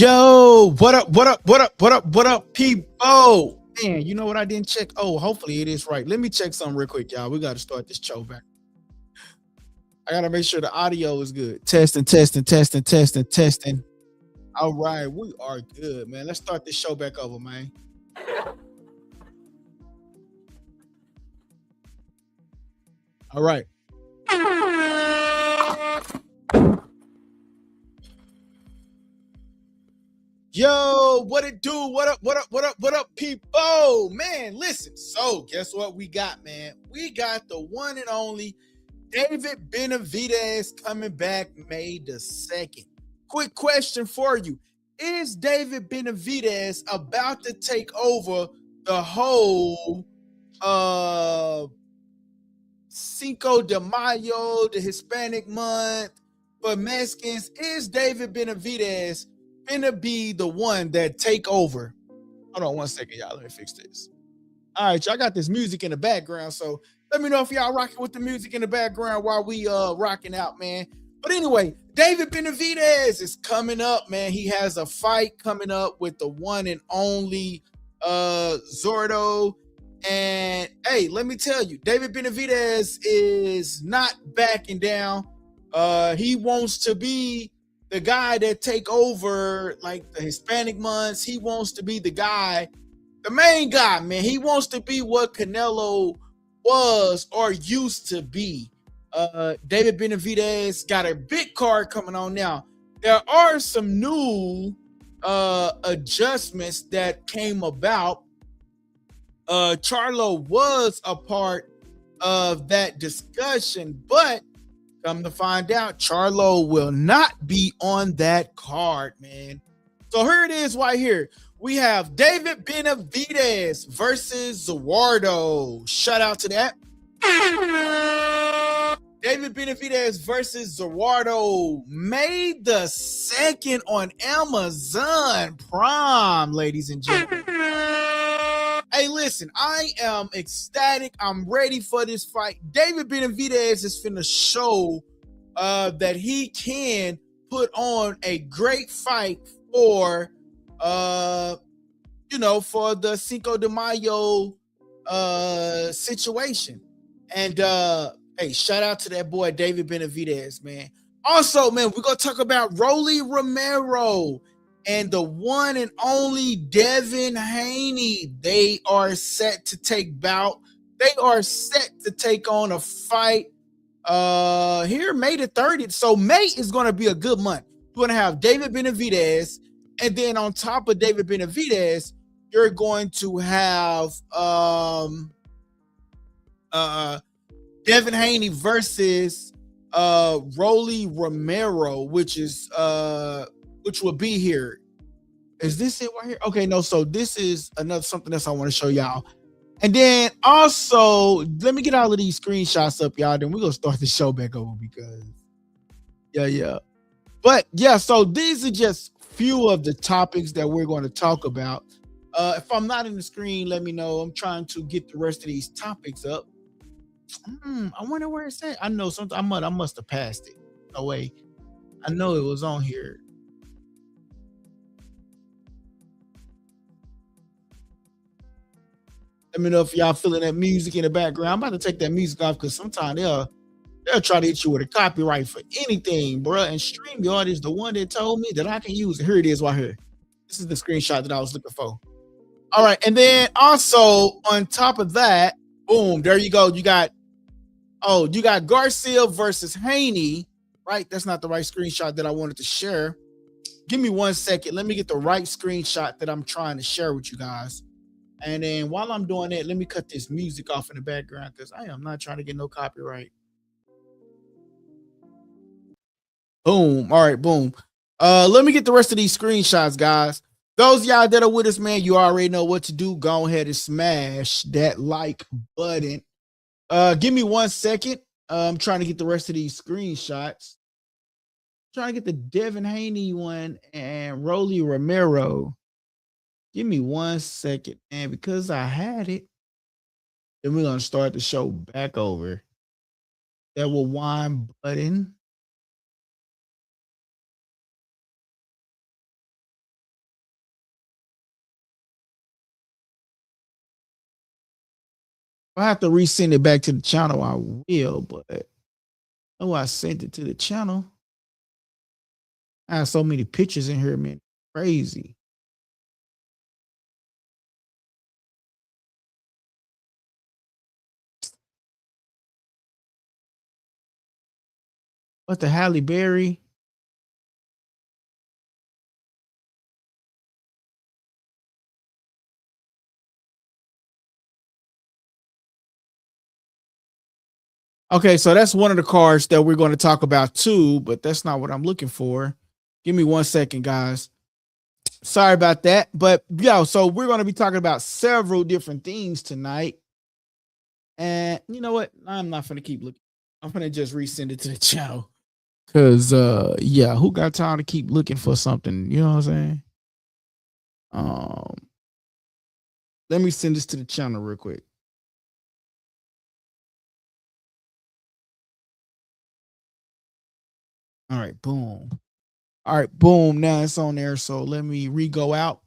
Yo, what up? What up? What up? What up? What up, people? Man, you know what I didn't check? Oh, hopefully it is right. Let me check something real quick, y'all. We got to start this show back. I got to make sure the audio is good. Testing, testing, testing, testing, testing. All right, we are good, man. Let's start this show back over, man. All right. Yo, what it do? What up? What up? What up? What up, people? Man, listen. So, guess what we got, man? We got the one and only David Benavidez coming back May the 2nd. Quick question for you. Is David Benavidez about to take over the whole Cinco de Mayo, the Hispanic month for Mexicans? Is David Benavidez gonna be the one that take over? Hold on one second, y'all. Let me fix this. All right, y'all got this music in the background, so let me know if y'all rocking with the music in the background while we rocking out, man. But anyway, David Benavidez is coming up, man. He has a fight coming up with the one and only ZURDO. And hey, let me tell you, David Benavidez is not backing down. He wants to be the guy that take over like the Hispanic months. He wants to be the guy, the main guy, man. He wants to be what Canelo was or used to be. David Benavidez got a big card coming on now. There are some new adjustments that came about. Charlo was a part of that discussion, but come to find out, Charlo will not be on that card, man. So here it is right here. We have David Benavidez versus ZURDO. Shout out to that. David Benavidez versus ZURDO, May the 2nd on Amazon Prime, ladies and gentlemen. Hey, listen, I am ecstatic. I'm ready for this fight. David Benavidez is finna show that he can put on a great fight for, for the Cinco de Mayo situation. And hey, shout out to that boy David Benavidez, man. Also, man, we're gonna talk about Rolly Romero and the one and only Devin Haney. They are set to take bout. They are set to take on a fight here May the 30th. So May is going to be a good month. You're going to have David Benavidez, and then on top of David Benavidez, you're going to have Devin Haney versus Rolly Romero, which will be here. Is this it right here? Okay, no. So this is another something else I want to show y'all. And then also, let me get all of these screenshots up, y'all. Then we're going to start the show back over because, yeah. But, yeah, so these are just few of the topics that we're going to talk about. If I'm not in the screen, let me know. I'm trying to get the rest of these topics up. I wonder where it's at. I know something. I must have passed it. No way. I know it was on here. Let me know if y'all feeling that music in the background. I'm about to take that music off because sometimes they'll try to hit you with a copyright for anything, bro. And StreamYard is the one that told me that I can use it. Here it is right here. This is the screenshot that I was looking for. All right. And then also on top of that, boom, there you go. You got Garcia versus Haney, right? That's not the right screenshot that I wanted to share. Give me 1 second. Let me get the right screenshot that I'm trying to share with you guys. And then while I'm doing that, let me cut this music off in the background because I am not trying to get no copyright. Boom. All right, boom. Let me get the rest of these screenshots, guys. Those of y'all that are with us, man, you already know what to do. Go ahead and smash that like button. Give me 1 second. I'm trying to get the rest of these screenshots. I'm trying to get the Devin Haney one and Rolly Romero. Give me 1 second, man, because I had it. Then we're going to start the show back over. That rewind button. I have to resend it back to the channel, I will, but oh, I sent it to the channel. I have so many pictures in here, man. Crazy. What the Halle Berry? Okay, so that's one of the cards that we're going to talk about too, but that's not what I'm looking for. Give me 1 second, guys. Sorry about that. But yo, so we're going to be talking about several different things tonight. And you know what? I'm not going to keep looking. I'm going to just resend it to the channel. Cause yeah, who got time to keep looking for something? You know what I'm saying? Let me send this to the channel real quick. All right, boom. All right, boom. Now it's on there. So let me re-go out.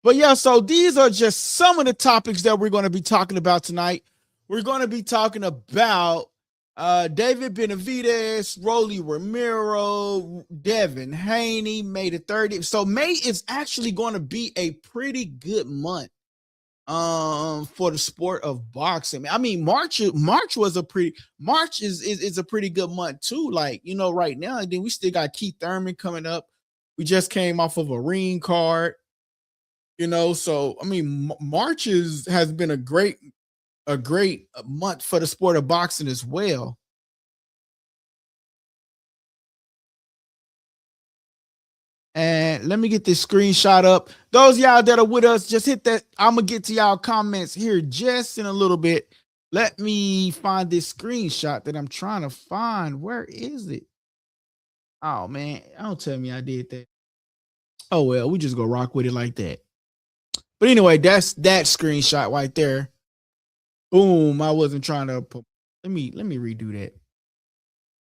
But yeah, so these are just some of the topics that we're going to be talking about tonight. We're going to be talking about David Benavidez, Rolly Romero, Devin Haney, May the 30th. So May is actually going to be a pretty good month for the sport of boxing. I mean, March was a pretty March is a pretty good month too. Like, you know, right now, and then we still got Keith Thurman coming up. We just came off of a ring card, you know. So I mean, March has been a great month for the sport of boxing as well. And let me get this screenshot up. Those y'all that are with us, just hit that. I'm gonna get to y'all comments here just in a little bit. Let me find this screenshot that I'm trying to find. Where is it? Oh man, don't tell me I did that. Oh well, we just go rock with it like that. But anyway, that's that screenshot right there. Boom. I wasn't trying to put, let me redo that.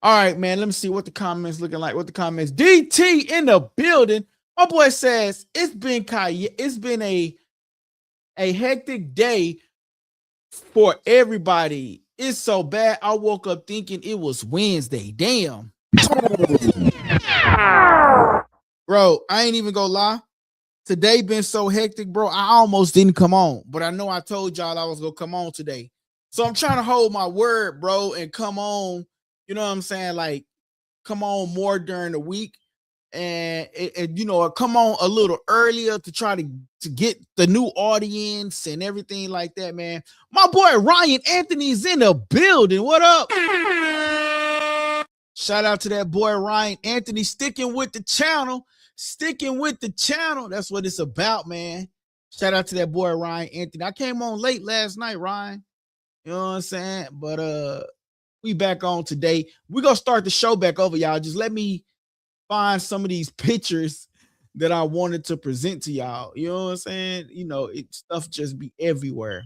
All right, man. Let me see what the comments looking like. What the comments? DT in the building. My boy says it's been a hectic day for everybody. It's so bad. I woke up thinking it was Wednesday. Damn. Bro, I ain't even gonna lie. Today been so hectic, bro. I almost didn't come on, but I know I told y'all I was gonna come on today. So I'm trying to hold my word, bro, and come on. You know what I'm saying? Like, come on more during the week, and you know, come on a little earlier to try to get the new audience and everything like that, man. My boy Ryan Anthony's in the building. What up? Shout out to that boy Ryan Anthony, sticking with the channel. That's what it's about, man. Shout out to that boy Ryan Anthony. I came on late last night, Ryan. You know what I'm saying? But we back on today. We're gonna start the show back over, y'all. Just let me find some of these pictures that I wanted to present to y'all. You know what I'm saying? You know, stuff just be everywhere.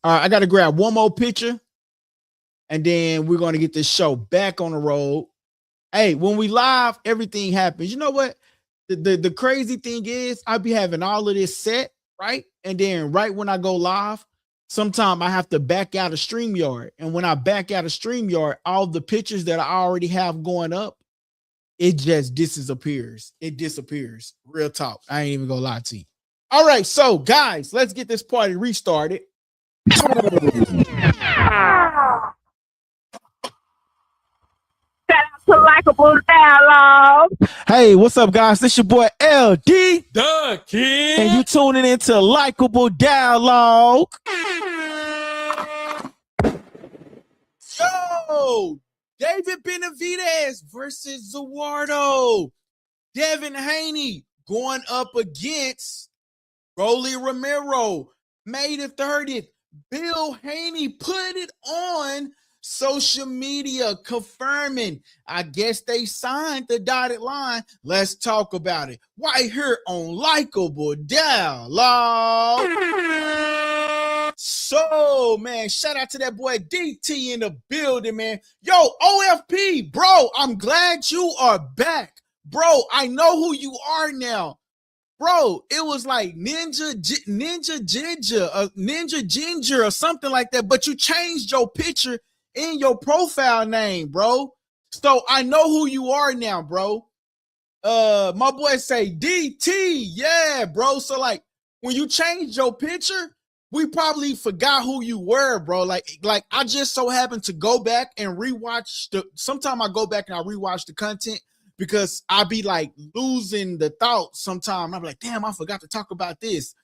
All right, I gotta grab one more picture, and then we're gonna get this show back on the road. Hey, when we live, everything happens. You know what? The crazy thing is, I be having all of this set, right? And then right when I go live, sometimes I have to back out of StreamYard. And when I back out of StreamYard, all the pictures that I already have going up, it just disappears. It disappears. Real talk. I ain't even gonna lie to you. All right, so guys, let's get this party restarted. To Likeable Dialogue. Hey, what's up, guys? This your boy LD, the Kid, and you tuning into Likeable Dialogue. Yo, David Benavidez versus ZURDO Devin Haney going up against Rolly Romero. May the 30th. Bill Haney put it on social media confirming. I guess they signed the dotted line. Let's talk about it right here on Likeable Dialogue. So, man, shout out to that boy DT in the building, man. Yo, OFP, bro, I'm glad you are back. Bro, I know who you are now. bro, it was like Ninja Ginger or something like that. But you changed your picture in your profile name, bro. So I know who you are now, bro. My boy say DT, yeah, bro. So like when you changed your picture, we probably forgot who you were, bro. Like I just so happened to go back and rewatch sometime I go back and I rewatch the content because I be like losing the thought sometime. I'm like, damn, I forgot to talk about this.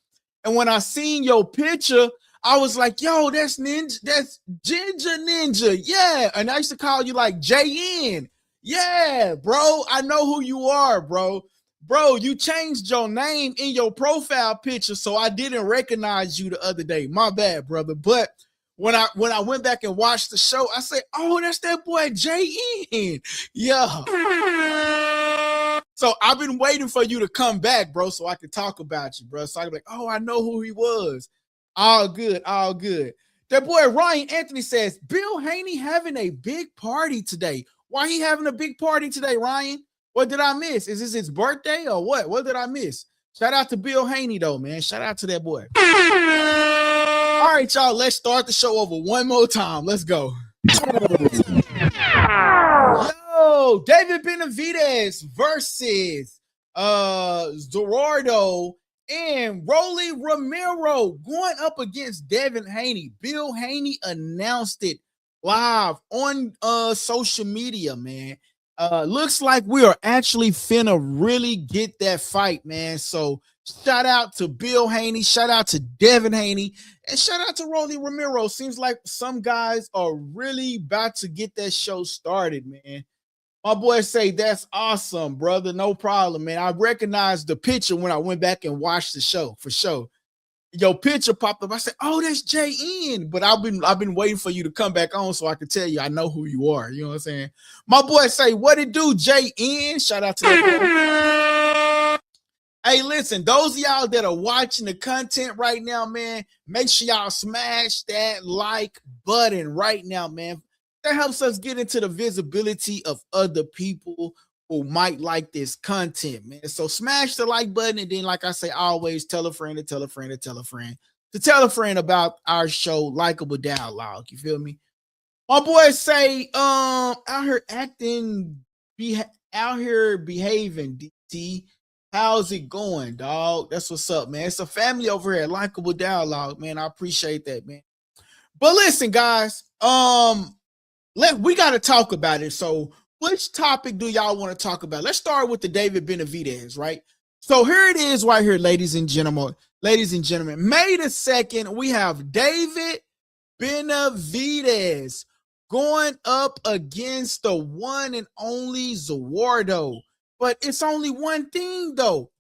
And when I seen your picture, I was like, yo, that's Ginger Ninja. Yeah. And I used to call you like JN. Yeah, bro. I know who you are, bro. Bro, you changed your name in your profile picture, so I didn't recognize you the other day. My bad, brother. But when I went back and watched the show, I said, oh, that's that boy JN. Yeah. So I've been waiting for you to come back, bro, so I could talk about you, bro. So I was like, oh, I know who he was. All good, all good. That boy Ryan Anthony says, Bill Haney having a big party today. Why he having a big party today, Ryan? What did I miss? Is this his birthday or what? What did I miss? Shout out to Bill Haney, though, man. Shout out to that boy. All right, y'all, let's start the show over one more time. Let's go. Yo, David Benavidez versus ZURDO and Rolly Romero going up against Devin Haney. Bill Haney announced it live on social media, man. Looks like we are actually finna really get that fight, man. So shout out to Bill Haney, shout out to Devin Haney, and shout out to Rolly Romero. Seems like some guys are really about to get that show started, man. My boy say that's awesome, brother. No problem, man. I recognized the picture when I went back and watched the show for sure. Your picture popped up. I said, "Oh, that's JN." But I've been waiting for you to come back on so I can tell you I know who you are. You know what I'm saying? My boy say, "What it do, JN?" Shout out to that boy. Hey, listen, those of y'all that are watching the content right now, man, make sure y'all smash that like button right now, man. That helps us get into the visibility of other people who might like this content, man. So smash the like button, and then, like I say, always tell a friend to tell a friend to tell a friend to tell a friend about our show, Likeable Dialogue. You feel me? My boys say, out here acting, out here behaving, DT. How's it going, dog? That's what's up, man. It's a family over here at Likeable Dialogue, man. I appreciate that, man. But listen, guys, we got to talk about it. So which topic do y'all want to talk about? Let's start with the David Benavidez, right? So here it is right here, ladies and gentlemen. Ladies and gentlemen, May the 2nd, we have David Benavidez going up against the one and only ZURDO. But it's only one thing, though.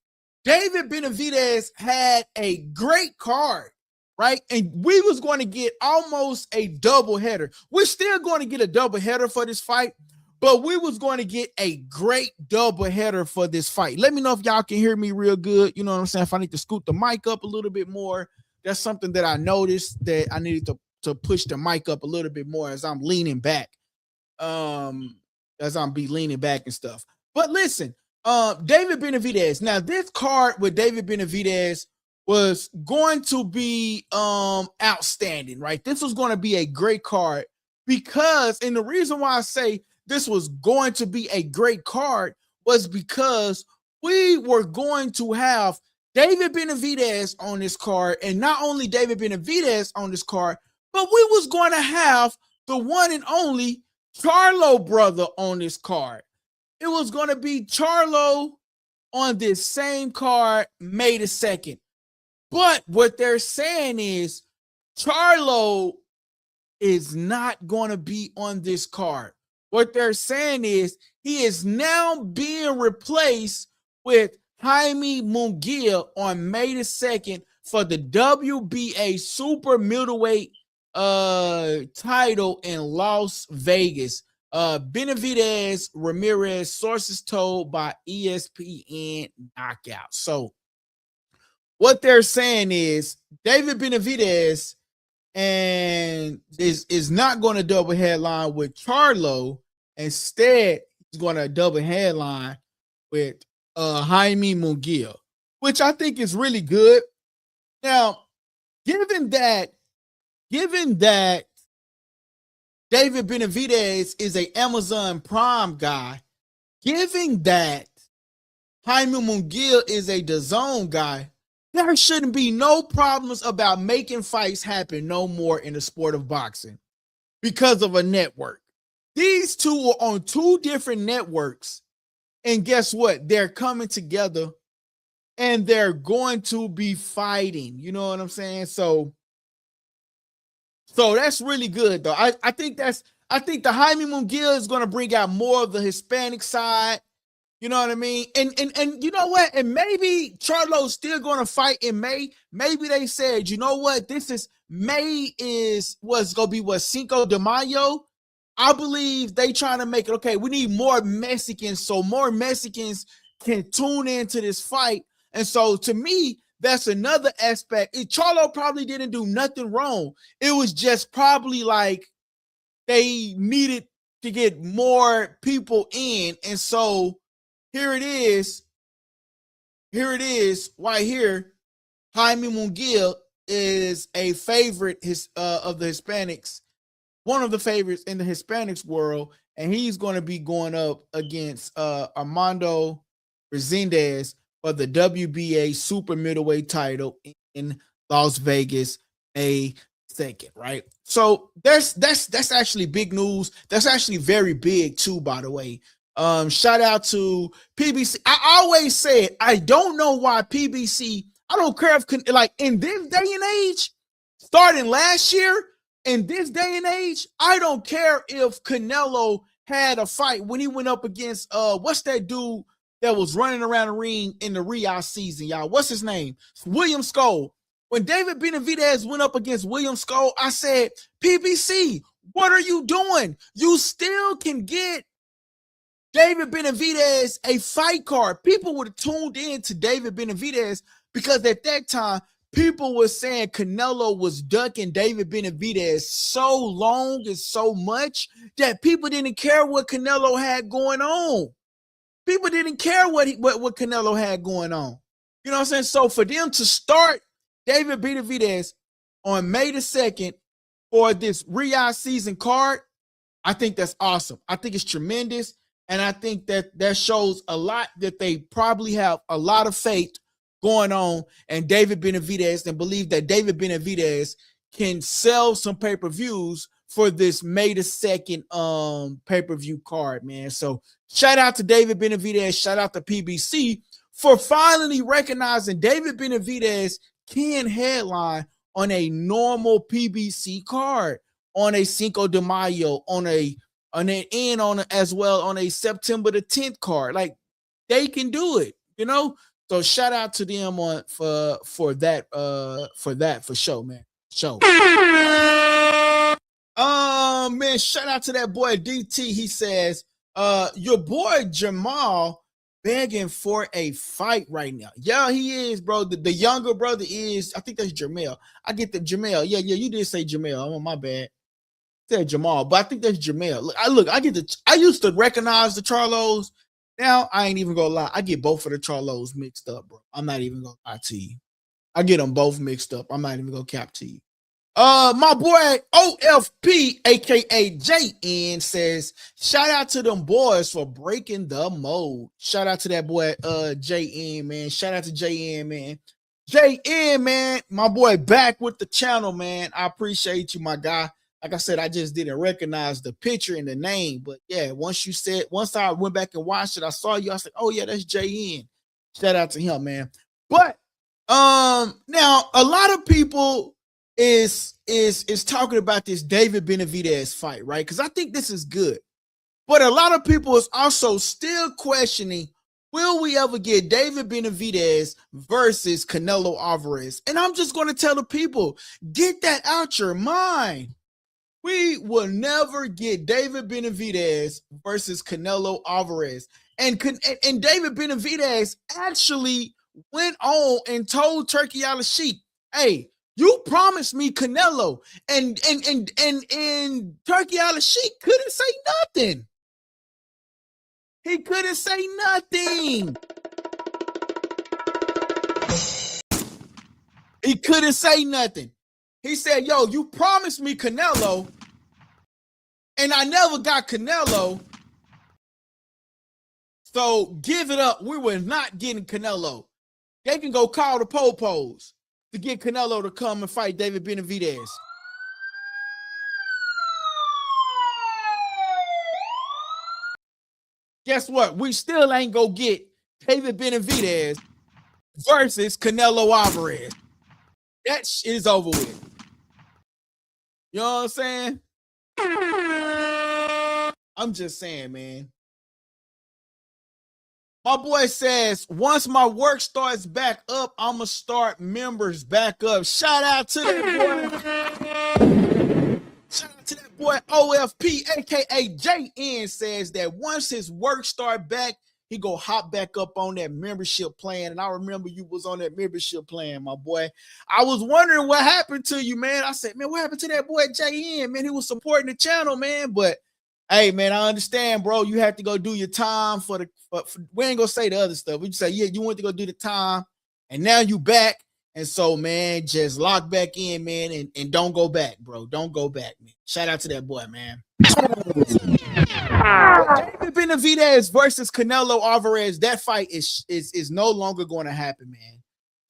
David Benavidez had a great card, right? And we was going to get almost a double header. We're still going to get a double header for this fight, but we was going to get a great double header for this fight. Let me know if y'all can hear me real good. You know what I'm saying? If I need to scoot the mic up a little bit more, that's something that I noticed that I needed to push the mic up a little bit more as I'm leaning back. As I'm leaning back and stuff. But listen, David Benavidez. Now, this card with David Benavidez was going to be outstanding, right? This was going to be a great card because, and the reason why I say this was going to be a great card was because we were going to have David Benavidez on this card, and not only David Benavidez on this card, but we was going to have the one and only Charlo brother on this card. It was going to be Charlo on this same card, May the 2nd. But what they're saying is Charlo is not going to be on this card. What they're saying is he is now being replaced with Jaime Munguia on May the 2nd for the WBA super middleweight title in Las Vegas. Benavidez Ramirez, sources told by ESPN Knockout. So what they're saying is David Benavidez and is not going to double headline with Charlo. Instead, he's going to double headline with Jaime Munguia. which I think is really good. Now, given that David Benavidez is a Amazon Prime guy, given that Jaime Munguia is a DAZN guy, there shouldn't be no problems about making fights happen no more in the sport of boxing because of a network. These two are on two different networks, and guess what? They're coming together and they're going to be fighting. You know what I'm saying? So that's really good, though. I think the Jaime Munguia is going to bring out more of the Hispanic side. You know what I mean? And you know what? And maybe Charlo's still going to fight in May. Maybe they said, you know what? May is what's going to be Cinco de Mayo. I believe they trying to make it, okay, we need more Mexicans so more Mexicans can tune into this fight. And so to me, that's another aspect. Charlo probably didn't do nothing wrong. It was just probably like they needed to get more people in. And so here it is right here. Jaime Munguia is a favorite of the Hispanics, one of the favorites in the Hispanics world, and he's going to be going up against Armando Resendez for the WBA super middleweight title in Las Vegas May 2nd, right? So that's actually big news. That's actually very big too, by the way. Shout out to PBC. I always say it, I don't know why PBC, I don't care if, like, in this day and age, starting last year, in this day and age, I don't care if Canelo had a fight when he went up against what's that dude that was running around the ring in the Riyadh season, y'all? What's his name? William Skoll. When David Benavidez went up against William Skoll, I said, PBC, what are you doing? You still can get David Benavidez a fight card. People would have tuned in to David Benavidez because at that time, people were saying Canelo was ducking David Benavidez so long and so much that people didn't care what Canelo had going on. People didn't care what Canelo had going on. You know what I'm saying? So for them to start David Benavidez on May the 2nd for this Riyadh season card, I think that's awesome. I think it's tremendous. And I think that shows a lot that they probably have a lot of faith going on and David Benavidez, and believe that David Benavidez can sell some pay-per-views for this May the 2nd pay-per-view card, man. So shout out to David Benavidez, shout out to PBC for finally recognizing David Benavidez can headline on a normal PBC card, on a Cinco de Mayo, as well on a September the 10th card. Like, they can do it, you know? So shout out to them for that for sure, man. Show. Man, shout out to that boy DT. He says, your boy Jamal begging for a fight right now. Yeah, he is, bro. The younger brother is, I think that's Jamel. I get the Jamel. Yeah, you did say Jamel. I'm on my bad. Said Jamal, but I think that's Jamel. I used to recognize the Charlos. Now I ain't even gonna lie. I get both of the Charlos mixed up, bro. I'm not even gonna lie to you. I get them both mixed up. I'm not even gonna cap to you. My boy OFP, aka JN, says, shout out to them boys for breaking the mold. Shout out to that boy JN, man. Shout out to JN, man. JN, man, my boy back with the channel, man. I appreciate you, my guy. Like I said, I just didn't recognize the picture and the name. But yeah, once I went back and watched it, I saw you. I was like, oh yeah, that's JN. Shout out to him, man. But now a lot of people is talking about this David Benavidez fight, right? Because I think this is good. But a lot of people is also still questioning, will we ever get David Benavidez versus Canelo Alvarez? And I'm just going to tell the people, get that out your mind. We will never get David Benavidez versus Canelo Alvarez. And David Benavidez actually went on and told Turkey Al-Sheikh, hey, you promised me Canelo. And Turkey Al-Sheikh couldn't say nothing. He couldn't say nothing. He couldn't say nothing. He said, yo, you promised me Canelo, and I never got Canelo. So give it up. We were not getting Canelo. They can go call the Popos to get Canelo to come and fight David Benavidez. Guess what? We still ain't go get David Benavidez versus Canelo Alvarez. That shit is over with. You know what I'm saying? I'm just saying, man. My boy says, once my work starts back up, I'm going to start members back up. Shout out to that boy. Shout out to that boy OFP, a.k.a. JN, says that once his work start back, he go hop back up on that membership plan. And I remember you was on that membership plan, my boy. I was wondering what happened to you, man. I said, man, what happened to that boy JN? Man, he was supporting the channel, man. But hey, man, I understand, bro. You have to go do your time for we ain't gonna say the other stuff. We just say, yeah, you went to go do the time, and now you back. And so, man, just lock back in, man, and don't go back, bro. Don't go back, man. Shout out to that boy, man. David Benavidez versus Canelo Alvarez. That fight is no longer going to happen, man.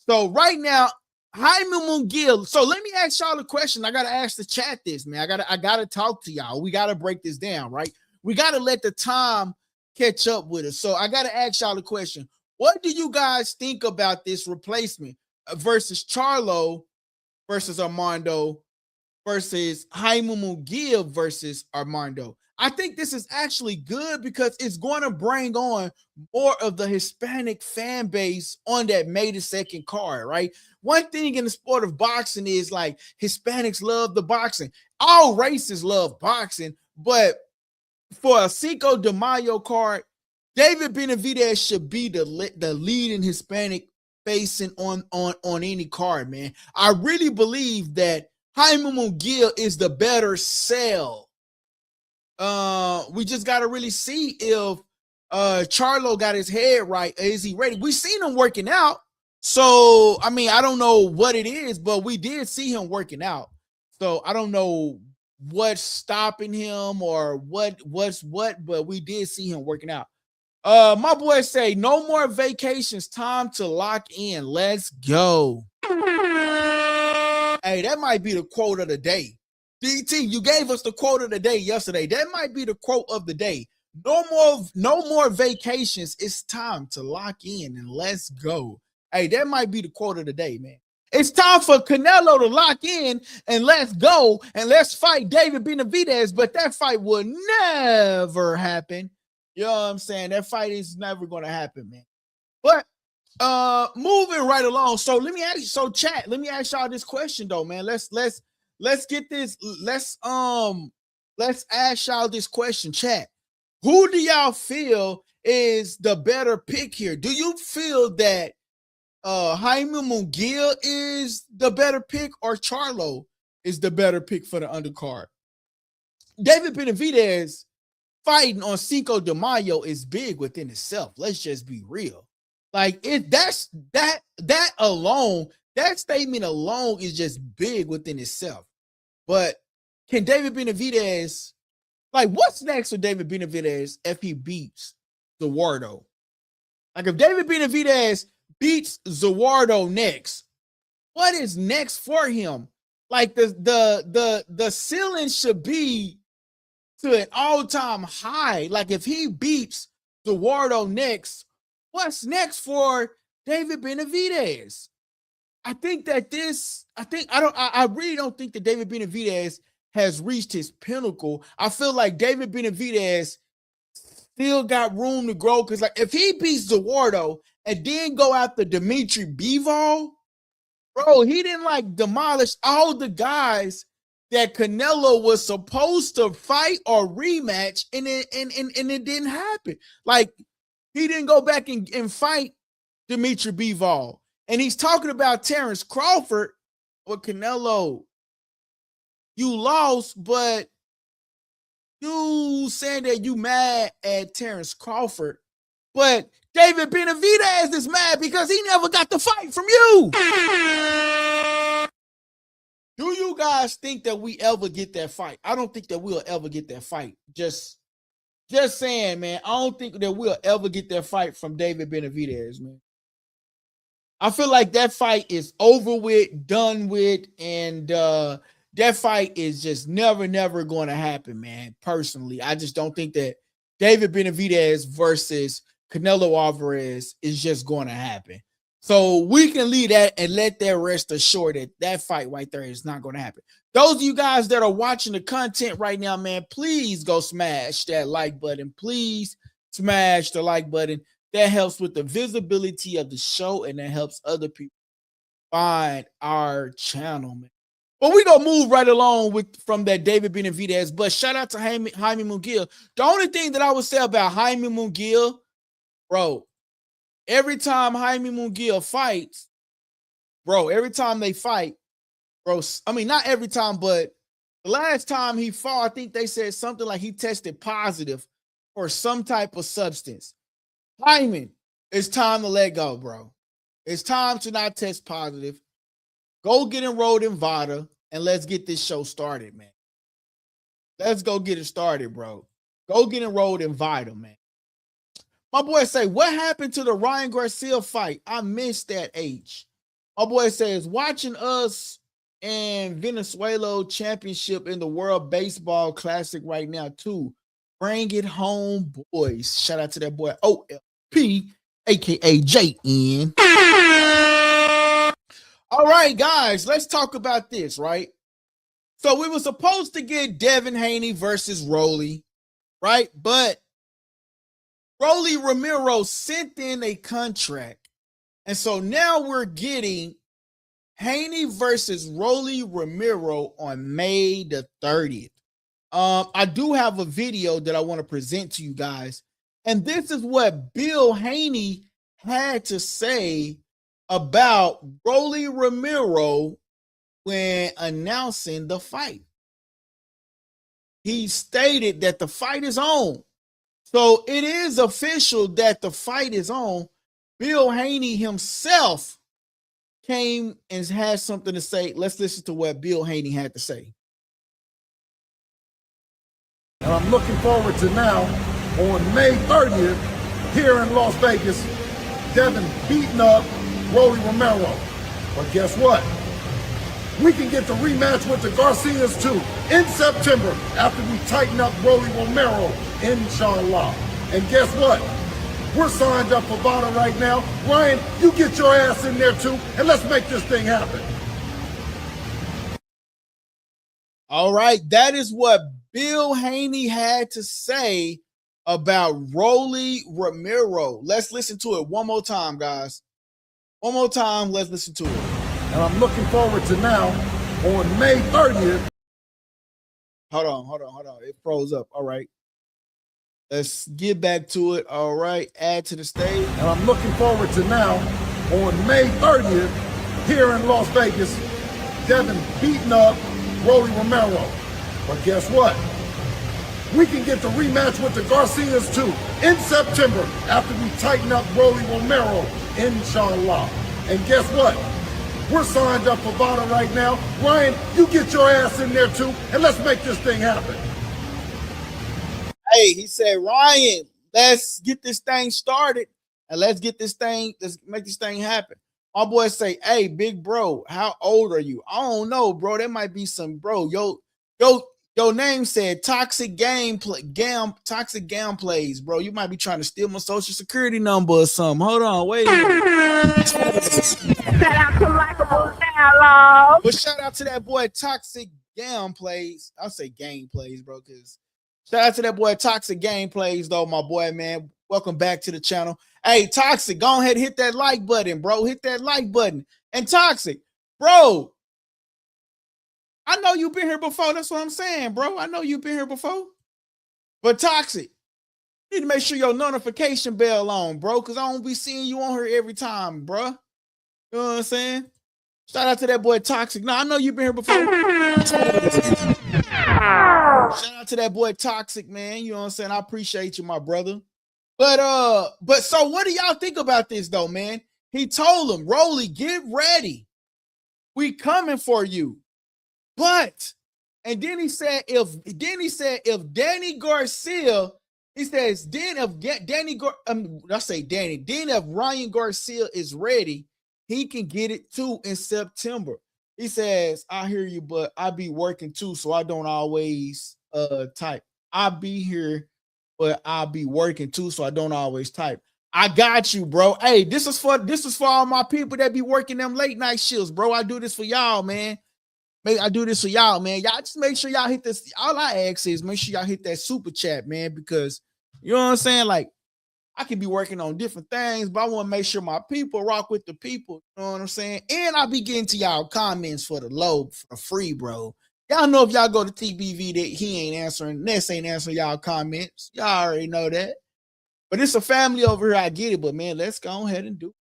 So right now, Jaime Munguia. So let me ask y'all a question. I gotta ask the chat this, man. I gotta talk to y'all. We gotta break this down, right? We gotta let the time catch up with us. So I gotta ask y'all a question. What do you guys think about this replacement versus Charlo versus Armando versus Jaime Munguia versus Armando? I think this is actually good because it's going to bring on more of the Hispanic fan base on that May the 2nd card, right? One thing in the sport of boxing is like Hispanics love the boxing. All races love boxing, but for a Cinco de Mayo card, David Benavidez should be the leading Hispanic facing on any card, man. I really believe that Jaime Munguia is the better sell. We just got to really see if Charlo got his head right. Is he ready? We seen him working out. So, I mean, I don't know what it is, but we did see him working out. So I don't know what's stopping him or what's what, but we did see him working out. My boy say, no more vacations, time to lock in. Let's go. Hey, that might be the quote of the day. DT, you gave us the quote of the day yesterday. That might be the quote of the day. No more vacations. It's time to lock in and let's go. Hey, that might be the quote of the day, man. It's time for Canelo to lock in and let's go and let's fight David Benavidez, but that fight will never happen. You know what I'm saying? That fight is never going to happen, man. But moving right along. So let me ask chat, let me ask y'all this question though, man. Let's get this. Let's ask y'all this question, chat. Who do y'all feel is the better pick here? Do you feel that Jaime Munguia is the better pick or Charlo is the better pick for the undercard? David Benavidez fighting on Cinco de Mayo is big within itself. Let's just be real. Like that alone, that statement alone is just big within itself. But can David Benavidez, like, what's next for David Benavidez if he beats ZURDO? Like, if David Benavidez beats ZURDO next, what is next for him? Like, the ceiling should be to an all-time high. Like, if he beats ZURDO next, what's next for David Benavidez? I really don't think that David Benavidez has reached his pinnacle. I feel like David Benavidez still got room to grow, because like if he beats ZURDO and then go after Dimitri Bivol, bro, he didn't like demolish all the guys that Canelo was supposed to fight or rematch, and it didn't happen. Like, he didn't go back and fight Dimitri Bivol. And he's talking about Terrence Crawford. Well, Canelo, you lost, but you saying that you mad at Terrence Crawford. But David Benavidez is mad because he never got the fight from you. Do you guys think that we ever get that fight? I don't think that we'll ever get that fight. Just saying, man. I don't think that we'll ever get that fight from David Benavidez, man. I feel like that fight is over with, done with, and that fight is just never going to happen, man. Personally, I just don't think that David Benavidez versus Canelo Alvarez is just going to happen. So we can leave that and let that rest assured that that fight right there is not going to happen. Those of you guys that are watching the content right now, man, please go smash that like button. Please smash the like button. That helps with the visibility of the show, and that helps other people find our channel, man. But we're going to move right along from that David Benavidez. But shout out to Jaime Munguia. The only thing that I would say about Jaime Munguia, bro, every time Jaime Munguia fights, bro, every time they fight, bro, I mean, not every time, but the last time he fought, I think they said something like he tested positive for some type of substance. Jaime, it's time to let go, bro. It's time to not test positive. Go get enrolled in VADA, and let's get this show started, man. Let's go get it started, bro. Go get enrolled in VADA, man. My boy say, what happened to the Ryan Garcia fight? I missed that, H. My boy says, watching us and Venezuela championship in the World Baseball Classic right now, too. Bring it home, boys. Shout out to that boy, OLP, a.k.a. JN. All right, guys, let's talk about this, right? So we were supposed to get Devin Haney versus Rolly, right? But Rolly Romero sent in a contract. And so now we're getting Haney versus Rolly Romero on May the 30th. I do have a video that I want to present to you guys. And this is what Bill Haney had to say about Rolly Romero when announcing the fight. He stated that the fight is on. So it is official that the fight is on. Bill Haney himself came and had something to say. Let's listen to what Bill Haney had to say. And I'm looking forward to now, on May 30th, here in Las Vegas, Devin beating up Rolly Romero. But guess what? We can get the rematch with the Garcias too in September after we tighten up Rolly Romero, inshallah. And guess what? We're signed up for VADA right now. Ryan, you get your ass in there too, and let's make this thing happen. All right, that is what Bill Haney had to say about Rolly Romero. Let's listen to it one more time, guys. One more time, let's listen to it. And I'm looking forward to now, on May 30th. Hold on. It froze up. All right. Let's get back to it. All right. Add to the stage. And I'm looking forward to now, on May 30th, here in Las Vegas, Devin beating up Rolly Romero. But guess what? We can get the rematch with the Garcias too in September after we tighten up Rolly Romero, inshallah. And guess what? We're signed up for VADA right now. Ryan, you get your ass in there too, and let's make this thing happen. Hey, he said, Ryan, let's get this thing started and let's make this thing happen. My boy say, hey, big bro, how old are you? I don't know, bro. There might be some, bro. Your name said toxic plays, bro. You might be trying to steal my social security number or something. Hold on, wait a minute. Shout out to Likeable Dialogue. But shout out to that boy Toxic Gameplays. I'll say gameplays, bro, because shout out to that boy Toxic Gameplays, though, my boy, man. Welcome back to the channel. Hey, Toxic, go ahead and hit that like button, bro. Hit that like button. And Toxic, bro, I know you've been here before. That's what I'm saying, bro. I know you've been here before. But Toxic, you need to make sure your notification bell on, bro, because I don't be seeing you on here every time, bro. You know what I'm saying? Shout out to that boy Toxic. No, I know you've been here before. Shout out to that boy Toxic, man. You know what I'm saying? I appreciate you, my brother. But so what do y'all think about this though, man? He told him, Rolly, get ready. We coming for you. But and then he said if Danny Garcia, he says, then if then if Ryan Garcia is ready, he can get it too in September. He says, I hear you, but I be working too, so I don't always type. I be here, but I'll be working too, so I don't always type. I got you, bro. Hey, this is for all my people that be working them late night shifts, bro. I do this for y'all, man. I do this for y'all, man. Y'all just make sure y'all hit this. All I ask is make sure y'all hit that super chat, man, because you know what I'm saying? Like, I could be working on different things, but I want to make sure my people rock with the people. You know what I'm saying? And I'll be getting to y'all comments for the low, for free, bro. Y'all know if y'all go to TBV that he ain't answering, Ness ain't answering y'all comments. Y'all already know that. But it's a family over here. I get it, but man, let's go ahead and do it.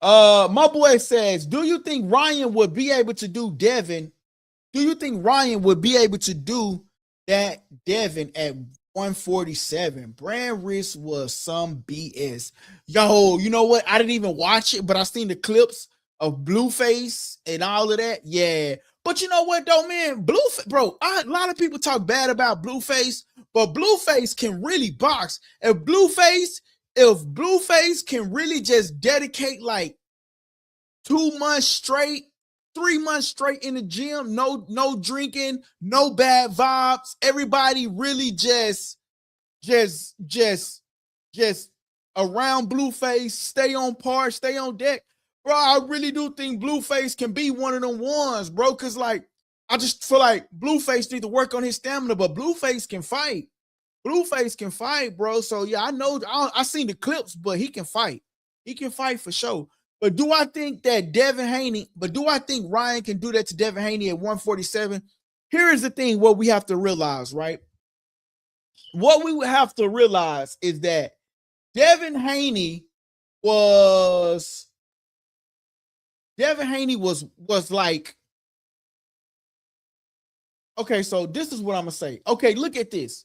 My boy says, do you think Ryan would be able to do Devin? Do you think Ryan would be able to do that Devin at 147? Brand risk was some BS. Yo, you know what? I didn't even watch it, but I seen the clips of Blueface and all of that. Yeah. But you know what though, man? Blueface, bro, a lot of people talk bad about Blueface, but Blueface can really box. If Blueface can really just dedicate like 2 months straight, 3 months straight in the gym, no drinking, no bad vibes, everybody really just around Blueface, stay on par, stay on deck. Bro, I really do think Blueface can be one of them ones, bro, because like I just feel like Blueface need to work on his stamina, but Blueface can fight. Blueface can fight, bro. So yeah, I know I seen the clips, but he can fight. He can fight for sure. But do I think that do I think Ryan can do that to Devin Haney at 147? Here is the thing, what we have to realize, right? What we would have to realize is that Devin Haney was like, okay, so this is what I'm gonna say. Okay, look at this.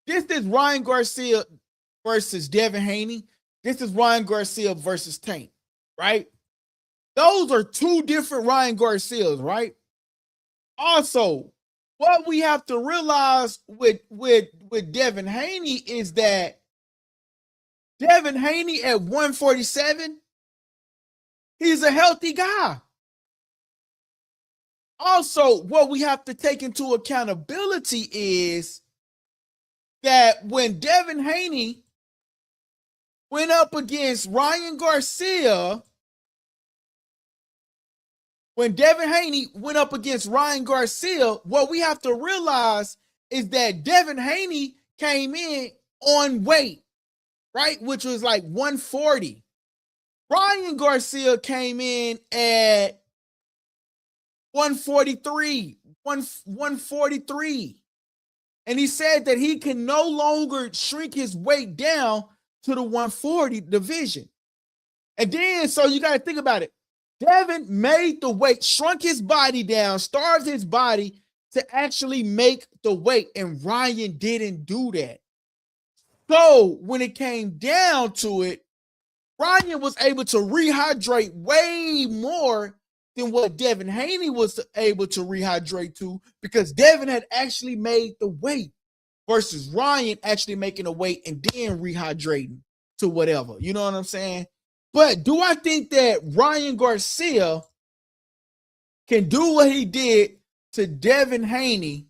This is Ryan Garcia versus Devin Haney. This is Ryan Garcia versus Tank, right? Those are two different Ryan Garcias, right? Also, what we have to realize with Devin Haney is that Devin Haney at 147, he's a healthy guy. Also, what we have to take into accountability is that when Devin Haney went up against Ryan Garcia, what we have to realize is that Devin Haney came in on weight, right? Which was like 140. Ryan Garcia came in at 143. And he said that he can no longer shrink his weight down to the 140 division. And then, so you got to think about it. Devin made the weight, shrunk his body down, starved his body to actually make the weight. And Ryan didn't do that. So when it came down to it, Ryan was able to rehydrate way more than what Devin Haney was able to rehydrate to, because Devin had actually made the weight versus Ryan actually making the weight and then rehydrating to whatever. You know what I'm saying? But do I think that Ryan Garcia can do what he did to Devin Haney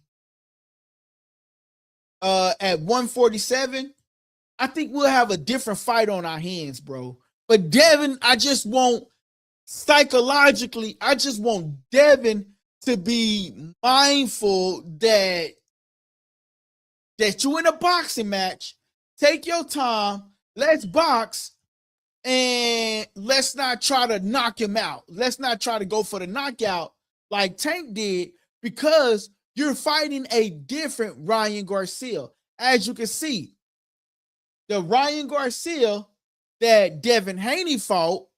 at 147? I think we'll have a different fight on our hands, bro. But Devin, I just want Devin to be mindful that you in a boxing match, take your time, let's box, and let's not try to knock him out. Let's not try to go for the knockout like Tank did, because you're fighting a different Ryan Garcia. As you can see, the Ryan Garcia that Devin Haney fought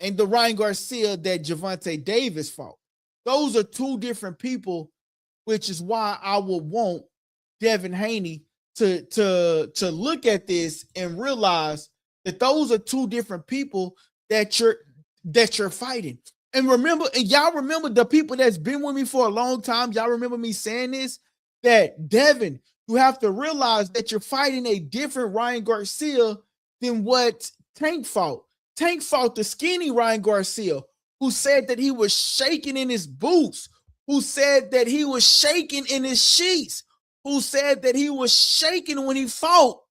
and the Ryan Garcia that Gervonta Davis fought, those are two different people, which is why I would want Devin Haney to look at this and realize that those are two different people that you're fighting. And y'all remember the people that's been with me for a long time. Y'all remember me saying this, that Devin, you have to realize that you're fighting a different Ryan Garcia than what Tank fought. Tank fought the skinny Ryan Garcia, who said that he was shaking in his boots, who said that he was shaking in his sheets, who said that he was shaking when he fought,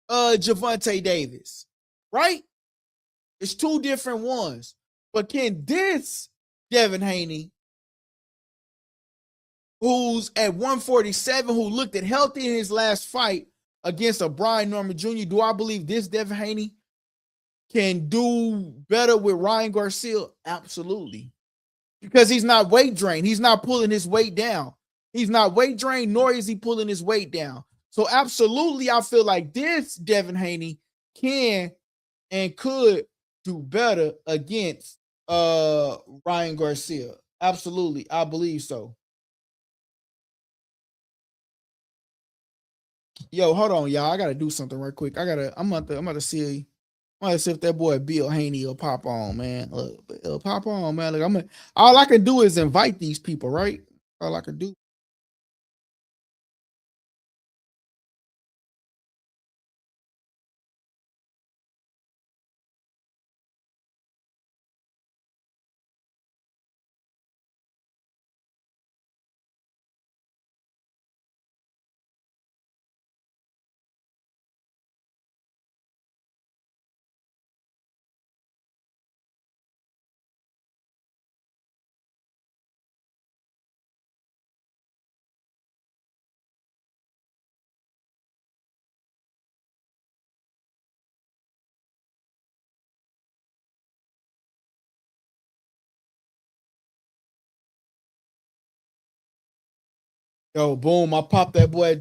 Gervonta Davis, right? It's two different ones. But can this Devin Haney, who's at 147, who looked at healthy in his last fight against a Brian Norman Jr., do I believe this Devin Haney can do better with Ryan Garcia? Absolutely. Because he's not weight drained. He's not pulling his weight down. He's not weight drained, nor is he pulling his weight down. So absolutely, I feel like this Devin Haney can and could do better against Ryan Garcia. Absolutely, I believe so. Yo, hold on, y'all. I gotta do something right quick. I'm about to see if that boy Bill Haney will pop on, man. He'll pop on, man. Look, all I can do is invite these people, right? All I can do. Yo, boom! I popped that boy.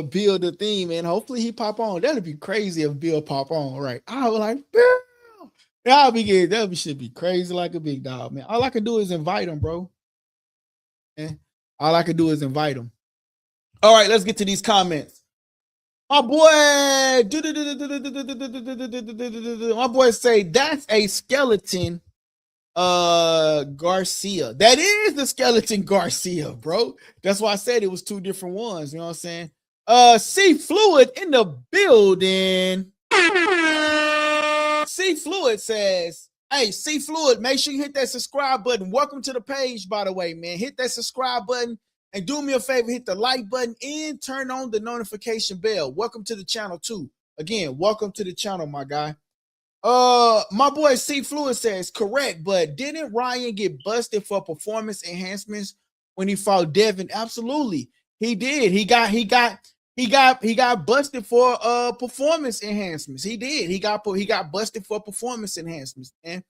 Bill the theme, man. Hopefully he pop on. That'd be crazy if Bill pop on, right? I was like, Bill. That should be crazy like a big dog, man. All I can do is invite him, bro. All I can do is invite him. All right, let's get to these comments. My boy say that's a skeleton Garcia. That is the skeleton Garcia, bro. That's why I said it was two different ones. You know what I'm saying? C Fluid in the building. C Fluid says, hey, C Fluid, make sure you hit that subscribe button. Welcome to the page, by the way, man. Hit that subscribe button and do me a favor, hit the like button and turn on the notification bell. Welcome to the channel too. Again, welcome to the channel, my guy. My boy C Fluid says, correct, but didn't Ryan get busted for performance enhancements when he fought Devin? Absolutely. He did. He got busted for performance enhancements. He did. He got busted for performance enhancements, man.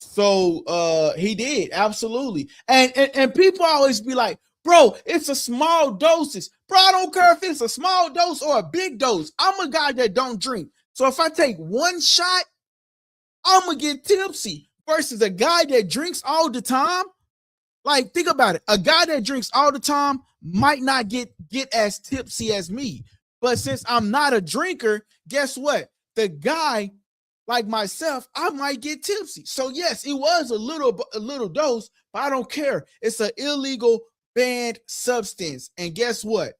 So he did, absolutely. And people always be like, bro, it's a small doses. Bro, I don't care if it's a small dose or a big dose. I'm a guy that don't drink. So if I take one shot, I'm gonna get tipsy versus a guy that drinks all the time. Like, think about it. A guy that drinks all the time might not get as tipsy as me. But since I'm not a drinker, guess what? The guy like myself, I might get tipsy. So yes, it was a little dose, but I don't care. It's an illegal banned substance. And guess what?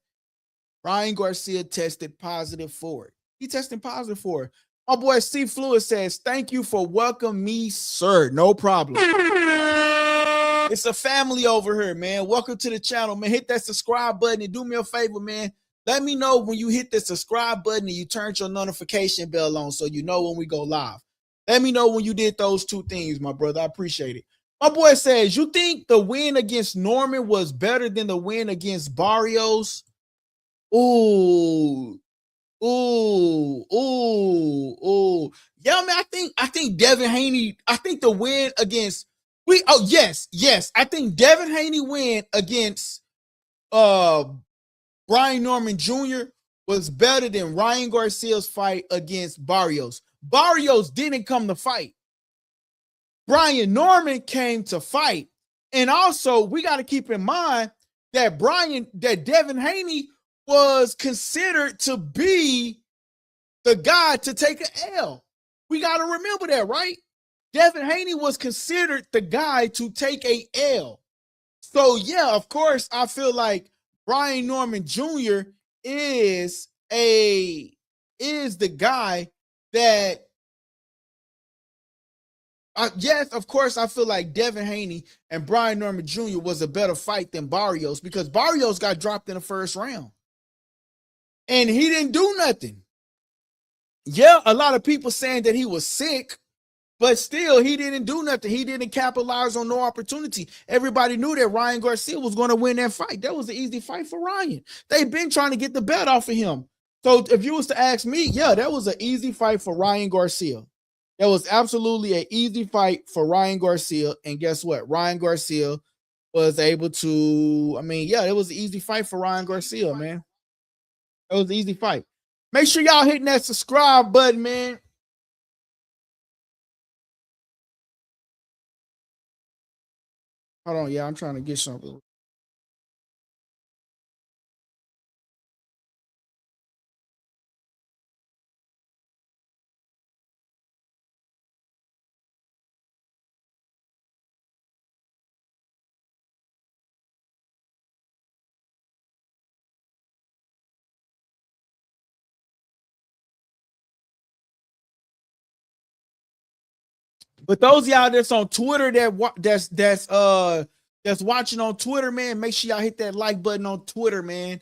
Ryan Garcia tested positive for it. He tested positive for it. My boy C Fluid says, thank you for welcoming me, sir. No problem. It's a family over here, man. Welcome to the channel, man. Hit that subscribe button and do me a favor, man. Let me know when you hit the subscribe button and you turned your notification bell on so you know when we go live. Let me know when you did those two things, my brother. I appreciate it. My boy says, you think the win against Norman was better than the win against Barrios? Ooh. Yeah, man, I think Devin Haney, I think the win against yes. I think Devin Haney win against Brian Norman Jr. was better than Ryan Garcia's fight against Barrios. Barrios didn't come to fight. Brian Norman came to fight. And also, we got to keep in mind that Devin Haney was considered to be the guy to take an L. We got to remember that, right? Devin Haney was considered the guy to take a L. So, yeah, of course, I feel like Brian Norman Jr. is the guy that, yes, of course, I feel like Devin Haney and Brian Norman Jr. was a better fight than Barrios, because Barrios got dropped in the first round. And he didn't do nothing. Yeah, a lot of people saying that he was sick, but still, he didn't do nothing. He didn't capitalize on no opportunity. Everybody knew that Ryan Garcia was going to win that fight. That was an easy fight for Ryan. They've been trying to get the belt off of him. So if you was to ask me, yeah, that was an easy fight for Ryan Garcia. That was absolutely an easy fight for Ryan Garcia. And guess what? Ryan Garcia was able to, I mean, yeah, it was an easy fight for Ryan Garcia, man. It was an easy fight. Make sure y'all hitting that subscribe button, man. Hold on, yeah, I'm trying to get something. But those y'all that's on Twitter that's watching on Twitter, man, make sure y'all hit that like button on Twitter, man.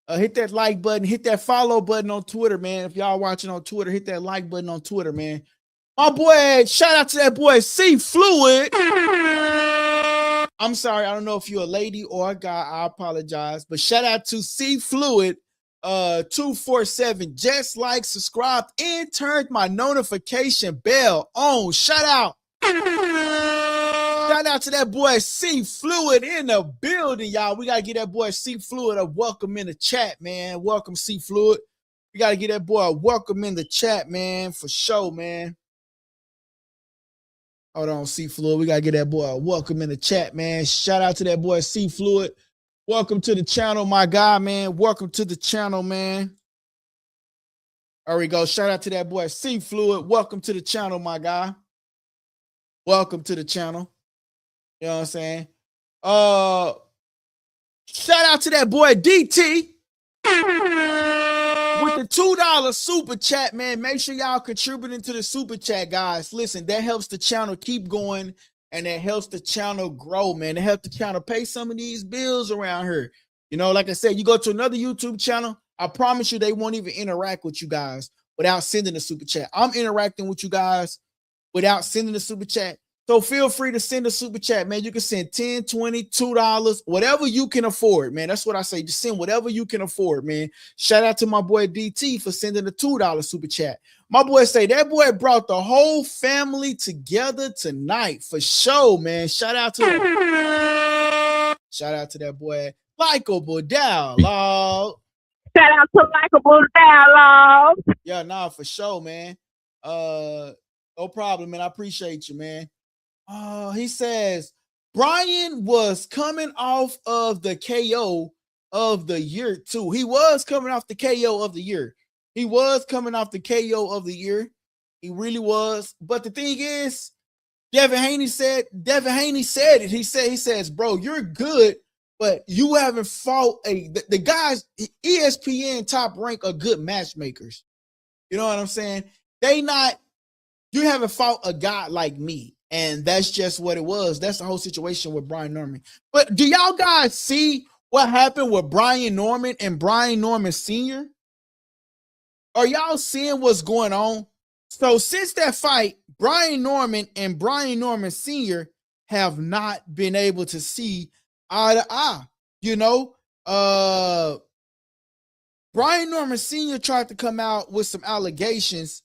Hit that like button, hit that follow button on Twitter, man. If y'all watching on Twitter, hit that like button on Twitter, man. My boy, shout out to that boy C Fluid. I'm sorry, I don't know if you're a lady or a guy. I apologize, but shout out to C Fluid 247. Just like, subscribe, and turned my notification bell on. Shout out. Shout out to that boy C Fluid in the building, y'all. We gotta get that boy C Fluid a welcome in the chat, man. Welcome, C Fluid. We gotta get that boy a welcome in the chat, man, for sure, man. Hold on, C Fluid. We gotta get that boy a welcome in the chat, man. Shout out to that boy C Fluid. Welcome to the channel, my guy, man. Welcome to the channel, man. There we go. Shout out to that boy C Fluid. Welcome to the channel, my guy. Welcome to the channel. You know what I'm saying? Shout out to that boy DT with the $2 super chat, man. Make sure y'all contributing to the super chat, guys. Listen, that helps the channel keep going, and that helps the channel grow, man. It helps the channel pay some of these bills around here. You know, like I said, you go to another YouTube channel, I promise you they won't even interact with you guys without sending a super chat. I'm interacting with you guys without sending a super chat. So feel free to send a super chat, man. You can send $10, $20, $2, whatever you can afford, man. That's what I say. Just send whatever you can afford, man. Shout out to my boy DT for sending a $2 super chat. My boy say that boy brought the whole family together tonight for sure, man. Shout out to that. Shout out to that boy. Likeable Dialogue. Shout out to Likeable Dialogue. Yeah, nah, for sure, man. No problem, man. I appreciate you, man. He says Brian was coming off of the KO of the year too. He was coming off the KO of the year. He was coming off the KO of the year. He really was. But the thing is, Devin Haney said it. He says, bro, you're good, but you haven't fought the guys, ESPN Top Rank are good matchmakers. You know what I'm saying? You haven't fought a guy like me. And that's just what it was. That's the whole situation with Brian Norman. But do y'all guys see what happened with Brian Norman and Brian Norman Sr.? Are y'all seeing what's going on? So since that fight, Brian Norman and Brian Norman Sr. have not been able to see eye to eye. You know, Brian Norman Sr. tried to come out with some allegations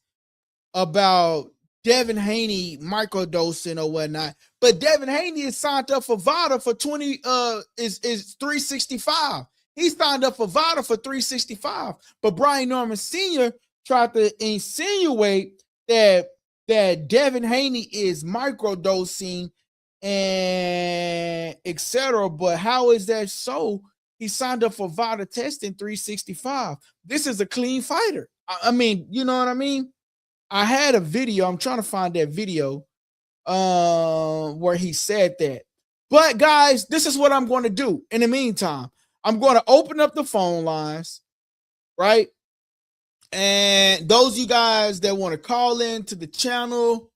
about Devin Haney microdosing or whatnot, but Devin Haney is signed up for VADA for 365. He signed up for VADA for 365, but Brian Norman Sr. tried to insinuate that Devin Haney is microdosing and etc. But how is that so? He signed up for VADA testing 365. This is a clean fighter. I mean, you know what I mean? I had a video. I'm trying to find that video where he said that. But guys, this is what I'm going to do. In the meantime, I'm going to open up the phone lines, right? And those of you guys that want to call in to the channel,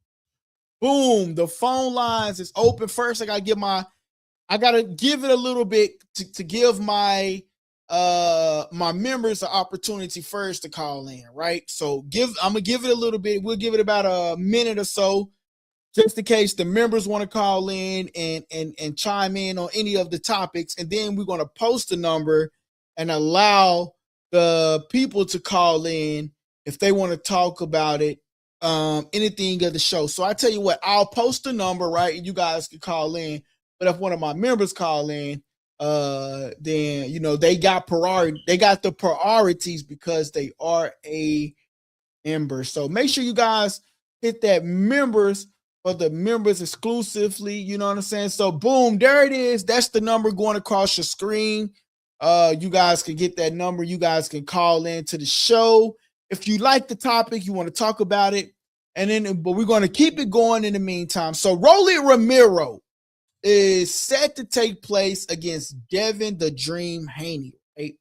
boom, the phone lines is open. First, I gotta give it a little bit to give my my members an opportunity first to call in, right? So I'm gonna give it a little bit. We'll give it about a minute or so, just in case the members want to call in and chime in on any of the topics, and then we're gonna post a number and allow the people to call in if they want to talk about it, anything of the show. So I tell you what, I'll post a number, right, and you guys can call in. But if one of my members call in, then you know they got priority. They got the priorities because they are a member. So make sure you guys hit that members for the members exclusively. You know what I'm saying? So boom, there it is. That's the number going across your screen. You guys can get that number. You guys can call in to the show if you like the topic, you want to talk about it, and then but we're going to keep it going in the meantime. So Rolly Romero is set to take place against Devin the Dream Haney, right?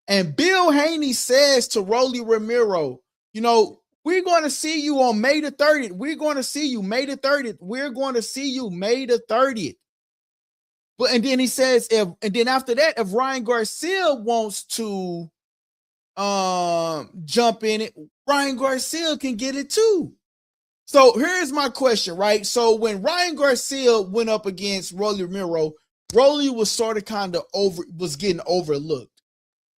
And Bill Haney says to Rolly Romero, you know, we're going to see you on May the 30th. We're going to see you May the 30th. We're going to see you May the 30th. But and then he says, and then after that, if Ryan Garcia wants to jump in it, Ryan Garcia can get it too. So here's my question, right? So when Ryan Garcia went up against Rolly Romero, Rolly was sort of kind of was getting overlooked.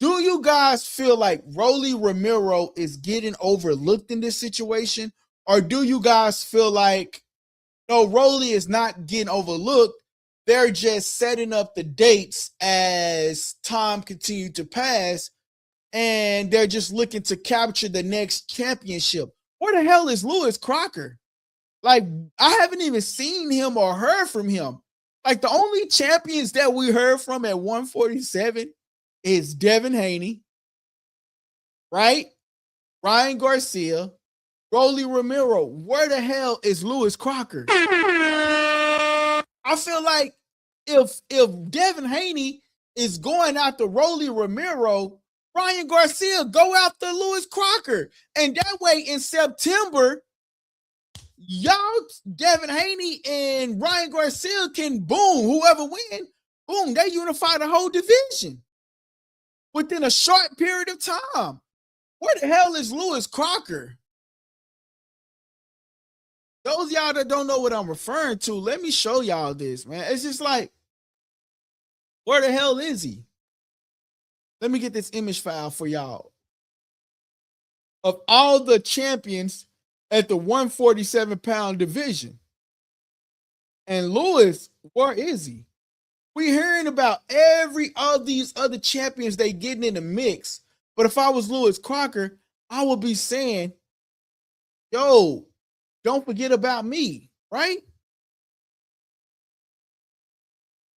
Do you guys feel like Rolly Romero is getting overlooked in this situation? Or do you guys feel like, no, Rolly is not getting overlooked? They're just setting up the dates as time continued to pass, and they're just looking to capture the next championship. Where the hell is Lewis Crocker? Like, I haven't even seen him or heard from him. Like, the only champions that we heard from at 147 is Devin Haney, right? Ryan Garcia, Rolly Romero. Where the hell is Lewis Crocker? I feel like if Devin Haney is going after Rolly Romero, Ryan Garcia go after Lewis Crocker. And that way in September, y'all, Devin Haney and Ryan Garcia can, boom, whoever win, boom, they unify the whole division within a short period of time. Where the hell is Lewis Crocker? Those y'all that don't know what I'm referring to, let me show y'all this, man. It's just like, where the hell is he? Let me get this image file for y'all. Of all the champions at the 147-pound division. And Lewis, where is he? We hearing about every of these other champions they getting in the mix. But if I was Lewis Crocker, I would be saying, yo, don't forget about me, right?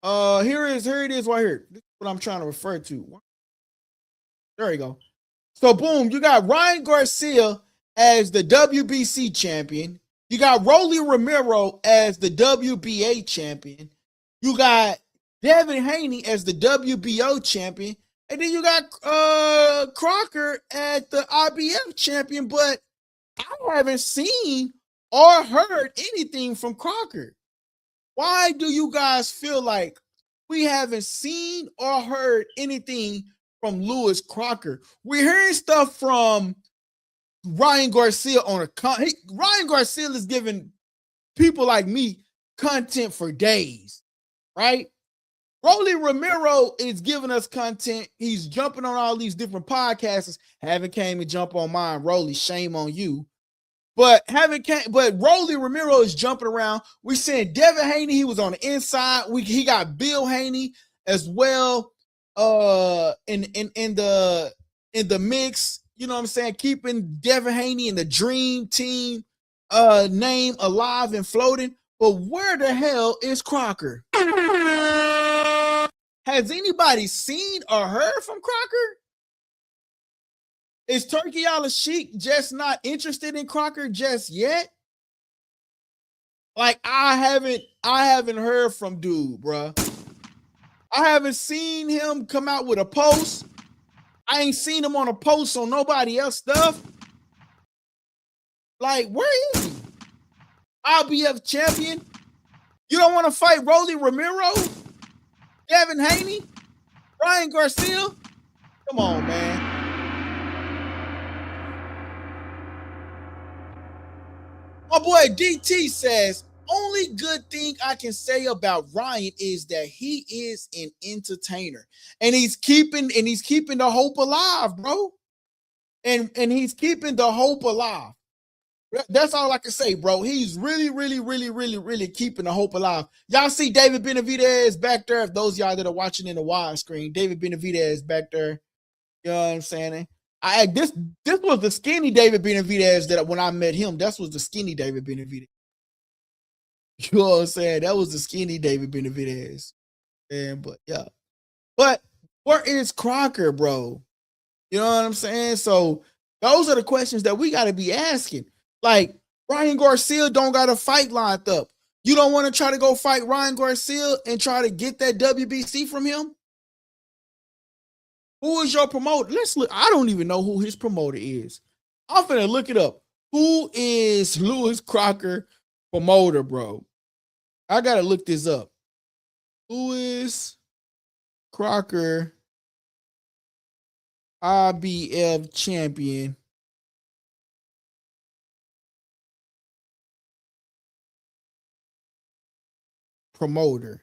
Here it is right here. This is what I'm trying to refer to. There you go. So boom, you got Ryan Garcia as the WBC champion. You got Rolly Romero as the WBA champion. You got Devin Haney as the WBO champion. And then you got Crocker at the IBF champion. But I haven't seen or heard anything from Crocker. Why do you guys feel like we haven't seen or heard anything from Lewis Crocker? We're hearing stuff from Ryan Garcia on Ryan Garcia is giving people like me content for days, right? Rolly Romero is giving us content. He's jumping on all these different podcasts. Haven't came and jump on mine, Rolly. Shame on you. But Rolly Romero is jumping around. We're seeing Devin Haney. He was on the inside. He got Bill Haney as well. In the mix, you know what I'm saying? Keeping Devin Haney and the Dream Team name alive and floating. But where the hell is Crocker? Has anybody seen or heard from Crocker? Is Turkey Sheik just not interested in Crocker just yet? Like I haven't heard from dude, bruh. I haven't seen him come out with a post. I ain't seen him on a post on nobody else stuff. Like, where is he? IBF champion. You don't want to fight Rolly Romero, Devin Haney, Ryan Garcia? Come on, man. My boy DT says, only good thing I can say about Ryan is that he is an entertainer. And he's keeping the hope alive, bro. And he's keeping the hope alive. That's all I can say, bro. He's really keeping the hope alive. Y'all see David Benavidez back there. If those y'all that are watching in the widescreen, David Benavidez back there. You know what I'm saying? This was the skinny David Benavidez that when I met him, that was the skinny David Benavidez. You know what I'm saying? That was the skinny David Benavidez. And but yeah. But where is Crocker, bro? You know what I'm saying? So those are the questions that we got to be asking. Like, Ryan Garcia don't got a fight lined up. You don't want to try to go fight Ryan Garcia and try to get that WBC from him? Who is your promoter? Let's look. I don't even know who his promoter is. I'm finna look it up. Who is Lewis Crocker promoter, bro? I gotta look this up. Lewis Crocker, IBF champion. Promoter.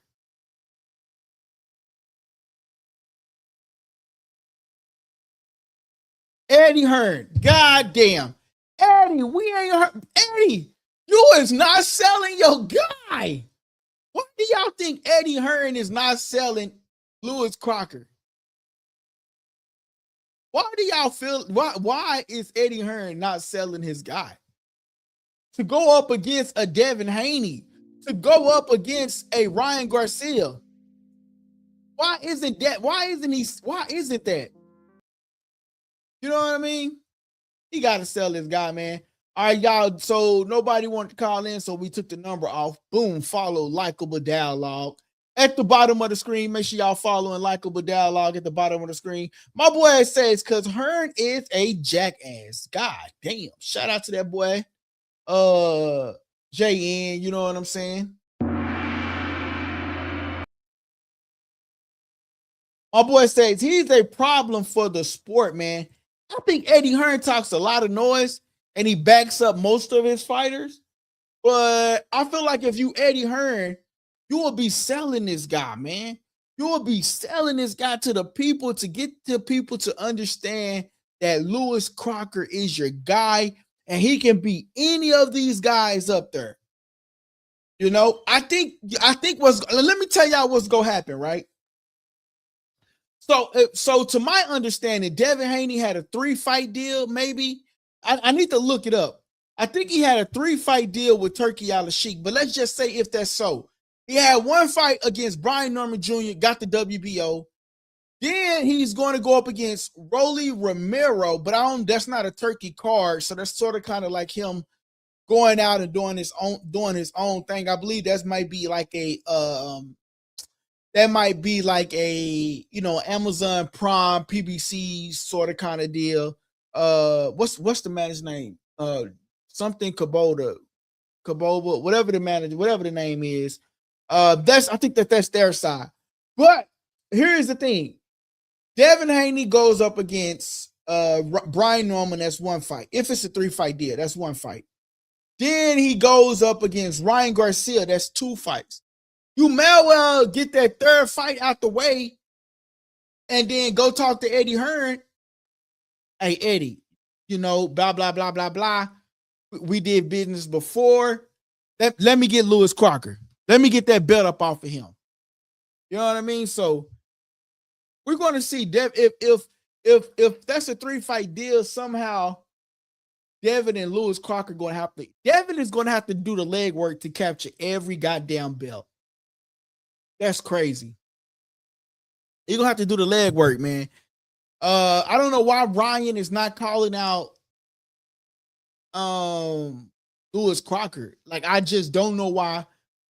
Eddie Hearn. God damn. Eddie, we ain't heard. Eddie, you is not selling your guy. Why do y'all think Eddie Hearn is not selling Lewis Crocker? Why do y'all feel, why is Eddie Hearn not selling his guy? To go up against a Devin Haney, to go up against a Ryan Garcia. Why isn't that? Why isn't that? You know what I mean? He got to sell this guy, man. All right, y'all. So nobody wanted to call in, so we took the number off. Boom, follow Likeable Dialogue. At the bottom of the screen, make sure y'all follow Likeable Dialogue at the bottom of the screen. My boy says, because Hearn is a jackass. God damn. Shout out to that boy. JN, you know what I'm saying? My boy says he's a problem for the sport, man. I think Eddie Hearn talks a lot of noise and he backs up most of his fighters. But I feel like if you Eddie Hearn, you will be selling this guy, man. You will be selling this guy to the people to get the people to understand that Lewis Crocker is your guy and he can beat any of these guys up there. You know, I think let me tell y'all what's going to happen, right? So to my understanding, Devin Haney had a 3-fight deal, maybe. I need to look it up. I think he had a 3-fight deal with Turkey Sheik, but let's just say if that's so. He had 1 fight against Brian Norman Jr., got the WBO. Then he's going to go up against Rolly Romero, but that's not a Turkey card, so that's sort of kind of like him going out and doing his own thing. I believe that might be like a you know, Amazon Prime PBC sort of kind of deal. What's the manager's name? Something Kubota, whatever the name is. I think that's their side. But here's the thing. Devin Haney goes up against Brian Norman. That's 1 fight. If it's a 3-fight deal, that's 1 fight. Then he goes up against Ryan Garcia. That's 2 fights. You may well get that 3rd fight out the way and then go talk to Eddie Hearn. Hey, Eddie, you know, blah, blah, blah, blah, blah. We did business before. Let me get Lewis Crocker. Let me get that belt up off of him. You know what I mean? So we're going to see if that's a 3-fight deal, somehow Devin and Lewis Crocker going to have to. Devin is going to have to do the leg work to capture every goddamn belt. That's crazy. You're going to have to do the leg work, man. I don't know why Ryan is not calling out Lewis Crocker. Like, I just don't know why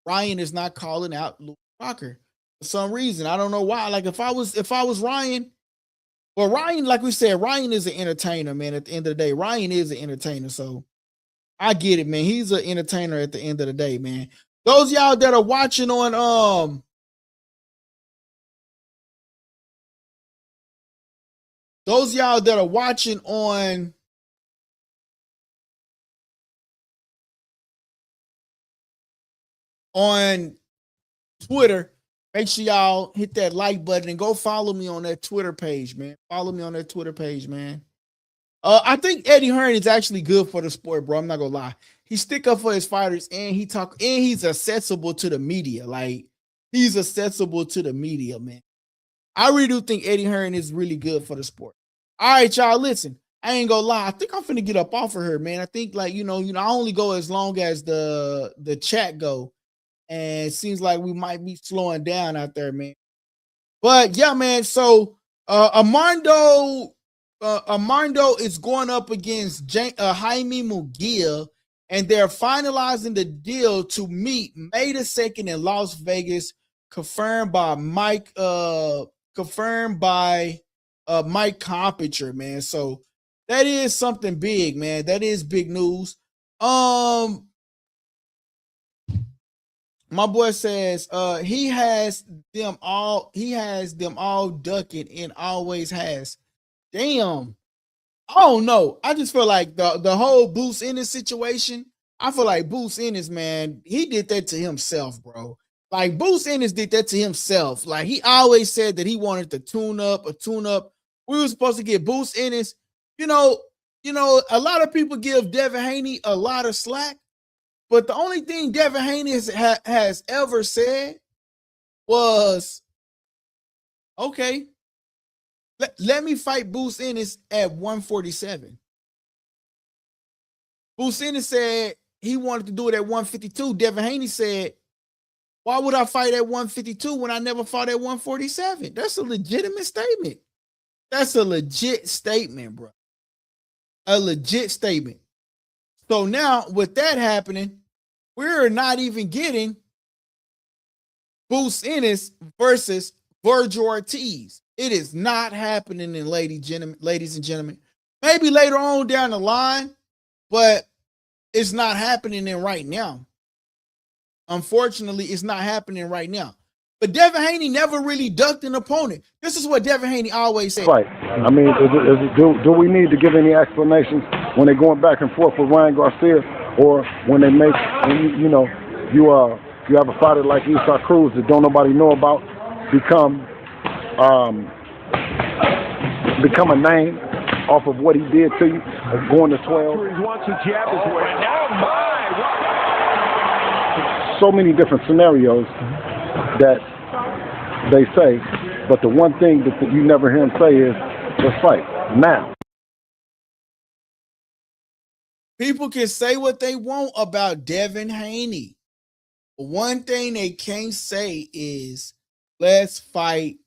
Ryan is not calling out Lewis Crocker for some reason. I don't know why. Like, if I was Ryan, well, Ryan, like we said, Ryan is an entertainer, man. At the end of the day, Ryan is an entertainer. So I get it, man. He's an entertainer at the end of the day, man. Those y'all that are watching on those y'all that are watching on Twitter, make sure y'all hit that like button and go follow me on that Twitter page, man. Follow me on that Twitter page, man. I think Eddie Hearn is actually good for the sport, bro. I'm not gonna lie. He stick up for his fighters and he's accessible to the media. Like, he's accessible to the media, man. I really do think Eddie Hearn is really good for the sport. All right, y'all, listen. I ain't gonna lie. I think I'm finna get up off of her, man. I think, like, you know, I only go as long as the chat go. And it seems like we might be slowing down out there, man. But yeah, man. So Armando is going up against Jaime Munguia, and they're finalizing the deal to meet May the 2nd in Las Vegas, confirmed by Mike Compiture, man. So that is something big, man. That is big news. My boy says he has them all ducking and always has. Damn. I don't know. I just feel like the whole Bruce Ennis situation, I feel like Bruce Ennis, man, he did that to himself, bro. Like, Bruce Ennis did that to himself. Like, he always said that he wanted to tune up. We were supposed to get Bruce Ennis. You know, a lot of people give Devin Haney a lot of slack. But the only thing Devin Haney has ever said was, okay, let me fight Bruce Ennis at 147. Bruce Ennis said he wanted to do it at 152. Devin Haney said, why would I fight at 152 when I never fought at 147? That's a legitimate statement. That's a legit statement, bro. A legit statement. So now, with that happening, we're not even getting Bruce Ennis versus Virgil Ortiz. It is not happening, ladies and gentlemen. Maybe later on down the line, but it's not happening right now. Unfortunately, it's not happening right now. But Devin Haney never really ducked an opponent. This is what Devin Haney always said. Right. I mean, do we need to give any explanations when they're going back and forth with Ryan Garcia, or when they make, you have a fighter like Isa Cruz that don't nobody know about become a name off of what he did to you, going to 12. He wants to jab his way. Oh my! So many different scenarios that they say, but the one thing that you never hear him say is, let's fight now. People can say what they want about Devin Haney. But one thing they can't say is, let's fight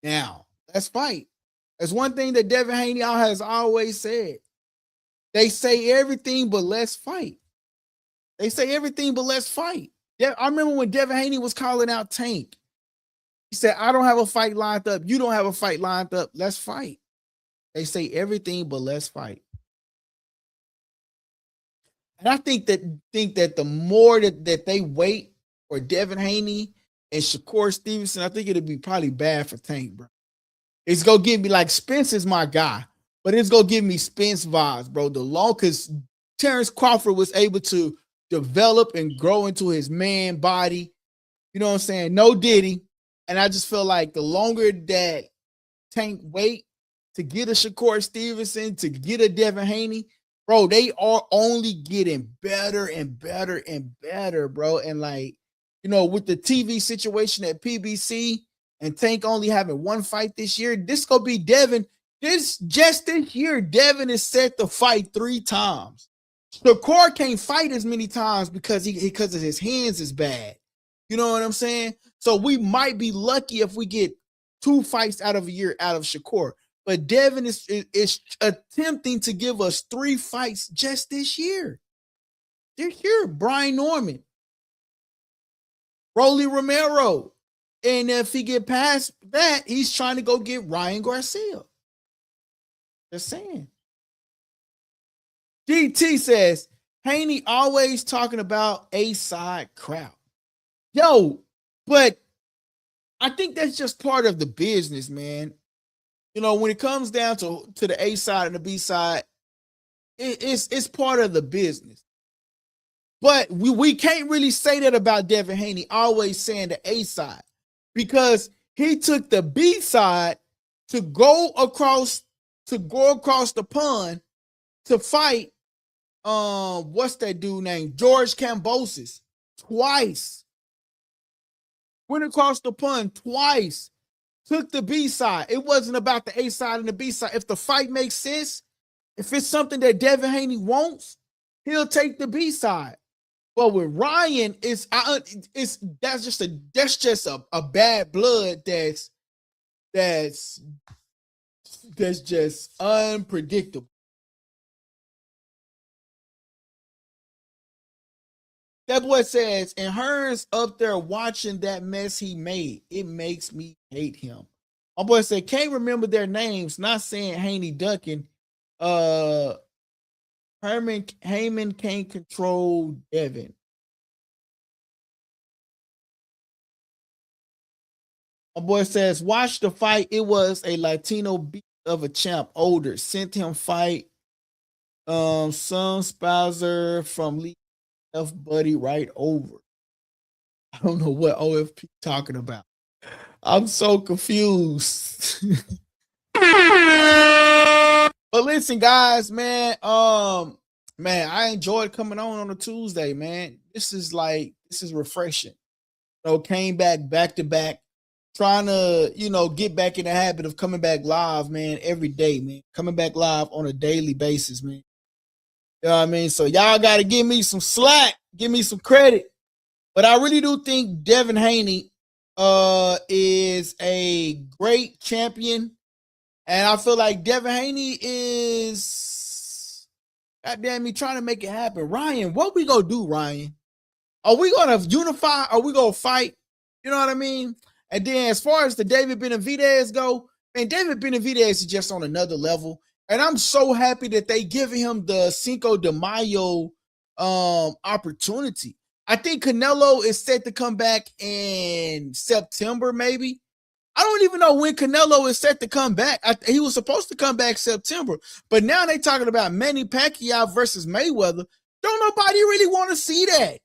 now. Let's fight. That's one thing that Devin Haney has always said. They say everything but let's fight. They say everything but let's fight. I remember when Devin Haney was calling out Tank. He said, I don't have a fight lined up. You don't have a fight lined up. Let's fight. They say everything but let's fight. And I think that the more that they wait for Devin Haney and Shakur Stevenson, I think it'll be probably bad for Tank, bro. It's going to give me, like, Spence is my guy, but it's going to give me Spence vibes, bro. Because Terrence Crawford was able to develop and grow into his man body. You know what I'm saying? No Diddy. And I just feel like the longer that Tank wait to get a Shakur Stevenson, to get a Devin Haney, bro, they are only getting better and better and better, bro. And, like, you know, with the TV situation at PBC and Tank only having one fight this year, this gonna be Devin. Just this year, Devin is set to fight 3 times. Shakur can't fight as many times because of his hands is bad. You know what I'm saying? So we might be lucky if we get 2 fights out of a year out of Shakur. But Devin is attempting to give us 3 fights just this year. This year, Brian Norman, Rolly Romero. And if he get past that, he's trying to go get Ryan Garcia. Just saying. DT says, Haney always talking about A-side crowd. Yo, but I think that's just part of the business, man. You know, when it comes down to the A side and the B side, it's part of the business. But we can't really say that about Devin Haney, always saying the A side, because he took the B side to go across the pond to fight what's that dude named George Kambosos twice. Went across the pond twice. Took the B side. It wasn't about the A side and the B side. If the fight makes sense, if it's something that Devin Haney wants, he'll take the B side. But with Ryan, that's just a bad blood that's just unpredictable. That boy says, and Hearns up there watching that mess he made. It makes me hate him. My boy said, can't remember their names. Not saying Haney ducking. Heyman can't control Devin. My boy says, watch the fight. It was a Latino beat of a champ, older. Sent him fight some spouser from Lee F Buddy right over. I don't know what OFP talking about. I'm so confused. But listen, guys, man, I enjoyed coming on a Tuesday, man. This is refreshing. You know, came back to back, trying to, get back in the habit of coming back live, man, every day, man. Coming back live on a daily basis, man. You know what I mean? So y'all got to give me some slack, give me some credit. But I really do think Devin Haney is a great champion. And I feel like Devin Haney is, goddamn me, trying to make it happen. Ryan, what we going to do, Ryan? Are we going to unify? Are we going to fight? You know what I mean? And then as far as the David Benavidez go, man, David Benavidez is just on another level. And I'm so happy that they giving him the Cinco de Mayo opportunity. I think Canelo is set to come back in September, maybe. I don't even know when Canelo is set to come back. He was supposed to come back September, but now they talking about Manny Pacquiao versus Mayweather. Don't nobody really want to see that.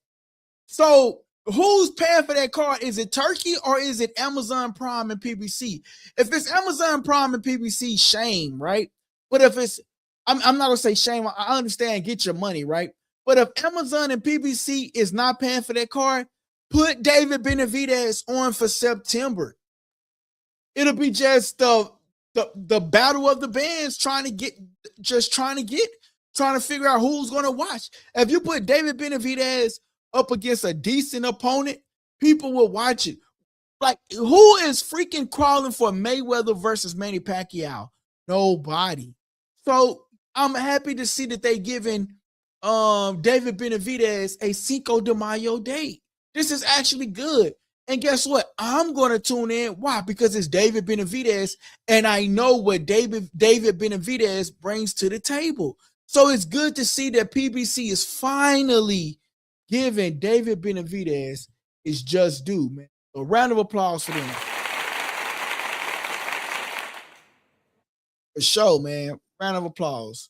So who's paying for that card? Is it Turkey or is it Amazon Prime and PBC? If it's Amazon Prime and PBC, shame, right? But if it's, I'm not going to say shame. I understand, get your money, right? But if Amazon and PBC is not paying for that card, put David Benavidez on for September. It'll be just the battle of the bands trying to figure out who's going to watch. If you put David Benavidez up against a decent opponent, people will watch it. Like, who is freaking crawling for Mayweather versus Manny Pacquiao? Nobody. So I'm happy to see that they giving David Benavidez a Cinco de Mayo date. This is actually good. And guess what? I'm going to tune in. Why? Because it's David Benavidez, and I know what David Benavidez brings to the table. So it's good to see that PBC is finally giving David Benavidez his just due, man. A round of applause for them. For sure, man. Round of applause.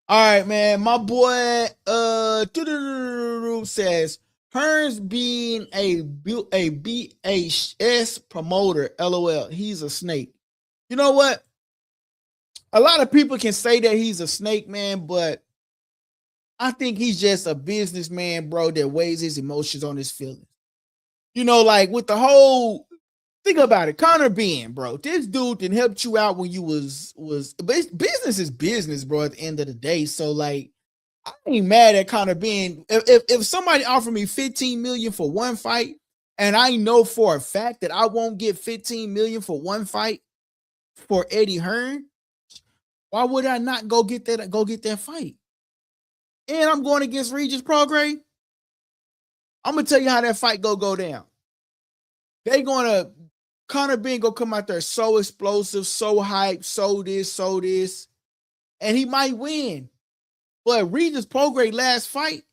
All right, man. My boy says Hearns being a BHS promoter, LOL. He's a snake. You know what? A lot of people can say that he's a snake, man, but I think he's just a businessman, bro, that weighs his emotions on his feelings. You know, like with the whole Think about it. Conor Ben, bro. This dude didn't help you out when you was business is business, bro, at the end of the day. So, like, I ain't mad at Conor Ben. If somebody offered me 15 million for one fight, and I know for a fact that I won't get 15 million for one fight for Eddie Hearn, why would I not go get that fight? And I'm going against Regis Prograis. I'm gonna tell you how that fight go down. Conor Ben gonna come out there so explosive, so hyped, so this, and he might win. But Regis Prograis last fight,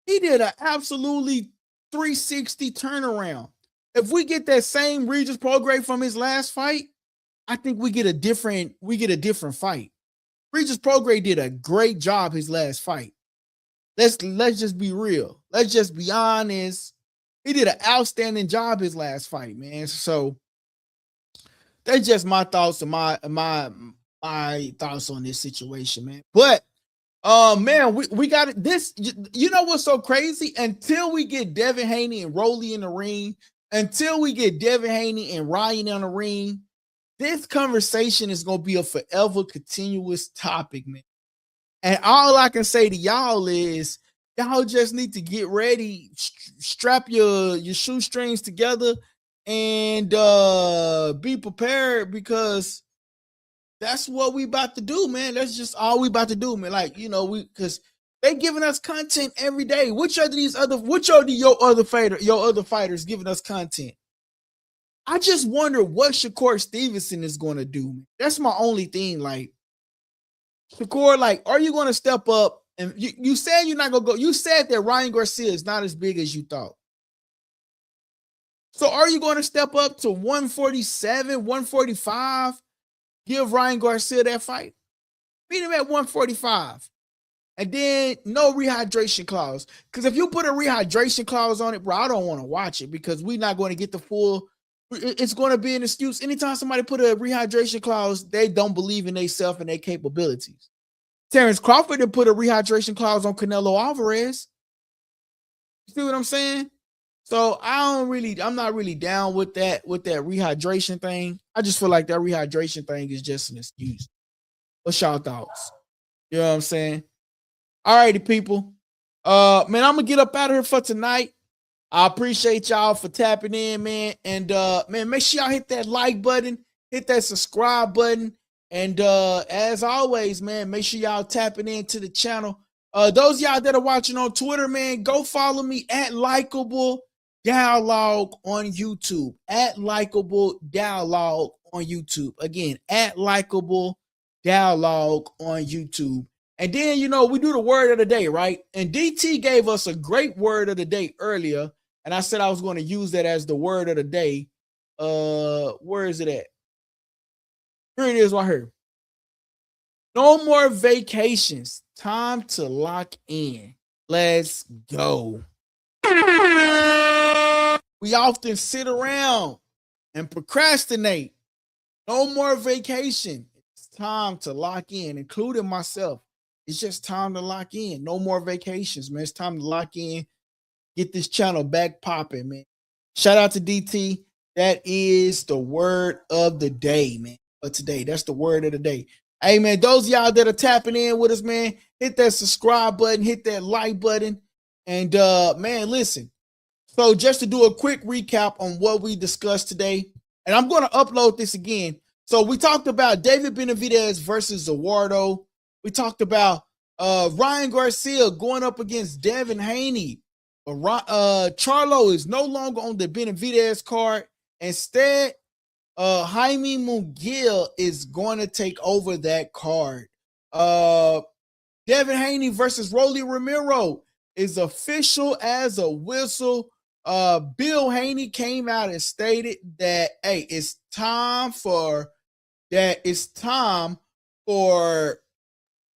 he did an absolutely 360 turnaround. If we get that same Regis Prograis from his last fight, I think we get a different fight. Regis Prograis did a great job his last fight. Let's just be real. Let's just be honest. He did an outstanding job his last fight, man. So that's just my thoughts and my thoughts on this situation, man. But man, we got it. This, you know what's so crazy? Until we get Devin Haney and Rolly in the ring, until we get Devin Haney and Ryan in the ring, this conversation is gonna be a forever continuous topic, man. And all I can say to y'all is y'all just need to get ready, strap your shoestrings together, and be prepared, because that's what we about to do, man. That's just all we about to do, man. Like, you know, because they giving us content every day. Which are your other fighters giving us content? I just wonder what Shakur Stevenson is going to do. That's my only thing. Like, Shakur, like, are you going to step up? And you said you're not going to go. You said that Ryan Garcia is not as big as you thought. So are you going to step up to 147, 145? Give Ryan Garcia that fight? Beat him at 145. And then no rehydration clause. Because if you put a rehydration clause on it, bro, I don't want to watch it, because we're not going to get the full. It's going to be an excuse. Anytime somebody put a rehydration clause, they don't believe in themselves and their capabilities. Terrence Crawford did put a rehydration clause on Canelo Alvarez. You see what I'm saying? So I'm not really down with that rehydration thing. I just feel like that rehydration thing is just an excuse. What's y'all thoughts? You know what I'm saying? All righty, people. Man, I'm gonna get up out of here for tonight. I appreciate y'all for tapping in, man. And man, make sure y'all hit that like button, hit that subscribe button. And as always, man, make sure y'all tapping into the channel. Those of y'all that are watching on Twitter, man, go follow me at LikeableDialogue on YouTube. At LikeableDialogue on YouTube. Again, at LikeableDialogue on YouTube. And then, you know, we do the word of the day, right? And DT gave us a great word of the day earlier. And I said I was going to use that as the word of the day. Where is it at? Here it is right here. No more vacations. Time to lock in. Let's go. We often sit around and procrastinate. No more vacation. It's time to lock in, including myself. It's just time to lock in. No more vacations, man. It's time to lock in. Get this channel back popping, man. Shout out to DT. That is the word of the day, man. But today, that's the word of the day. Hey, man, those of y'all that are tapping in with us, man, hit that subscribe button, hit that like button. And, man, listen. So just to do a quick recap on what we discussed today, and I'm going to upload this again. So we talked about David Benavidez versus ZURDO. We talked about Ryan Garcia going up against Devin Haney. Charlo is no longer on the Benavidez card. Instead, Jaime Munguia is going to take over that card. Devin Haney versus Rolly Romero is official as a whistle. Bill Haney came out and stated that, hey, it's time for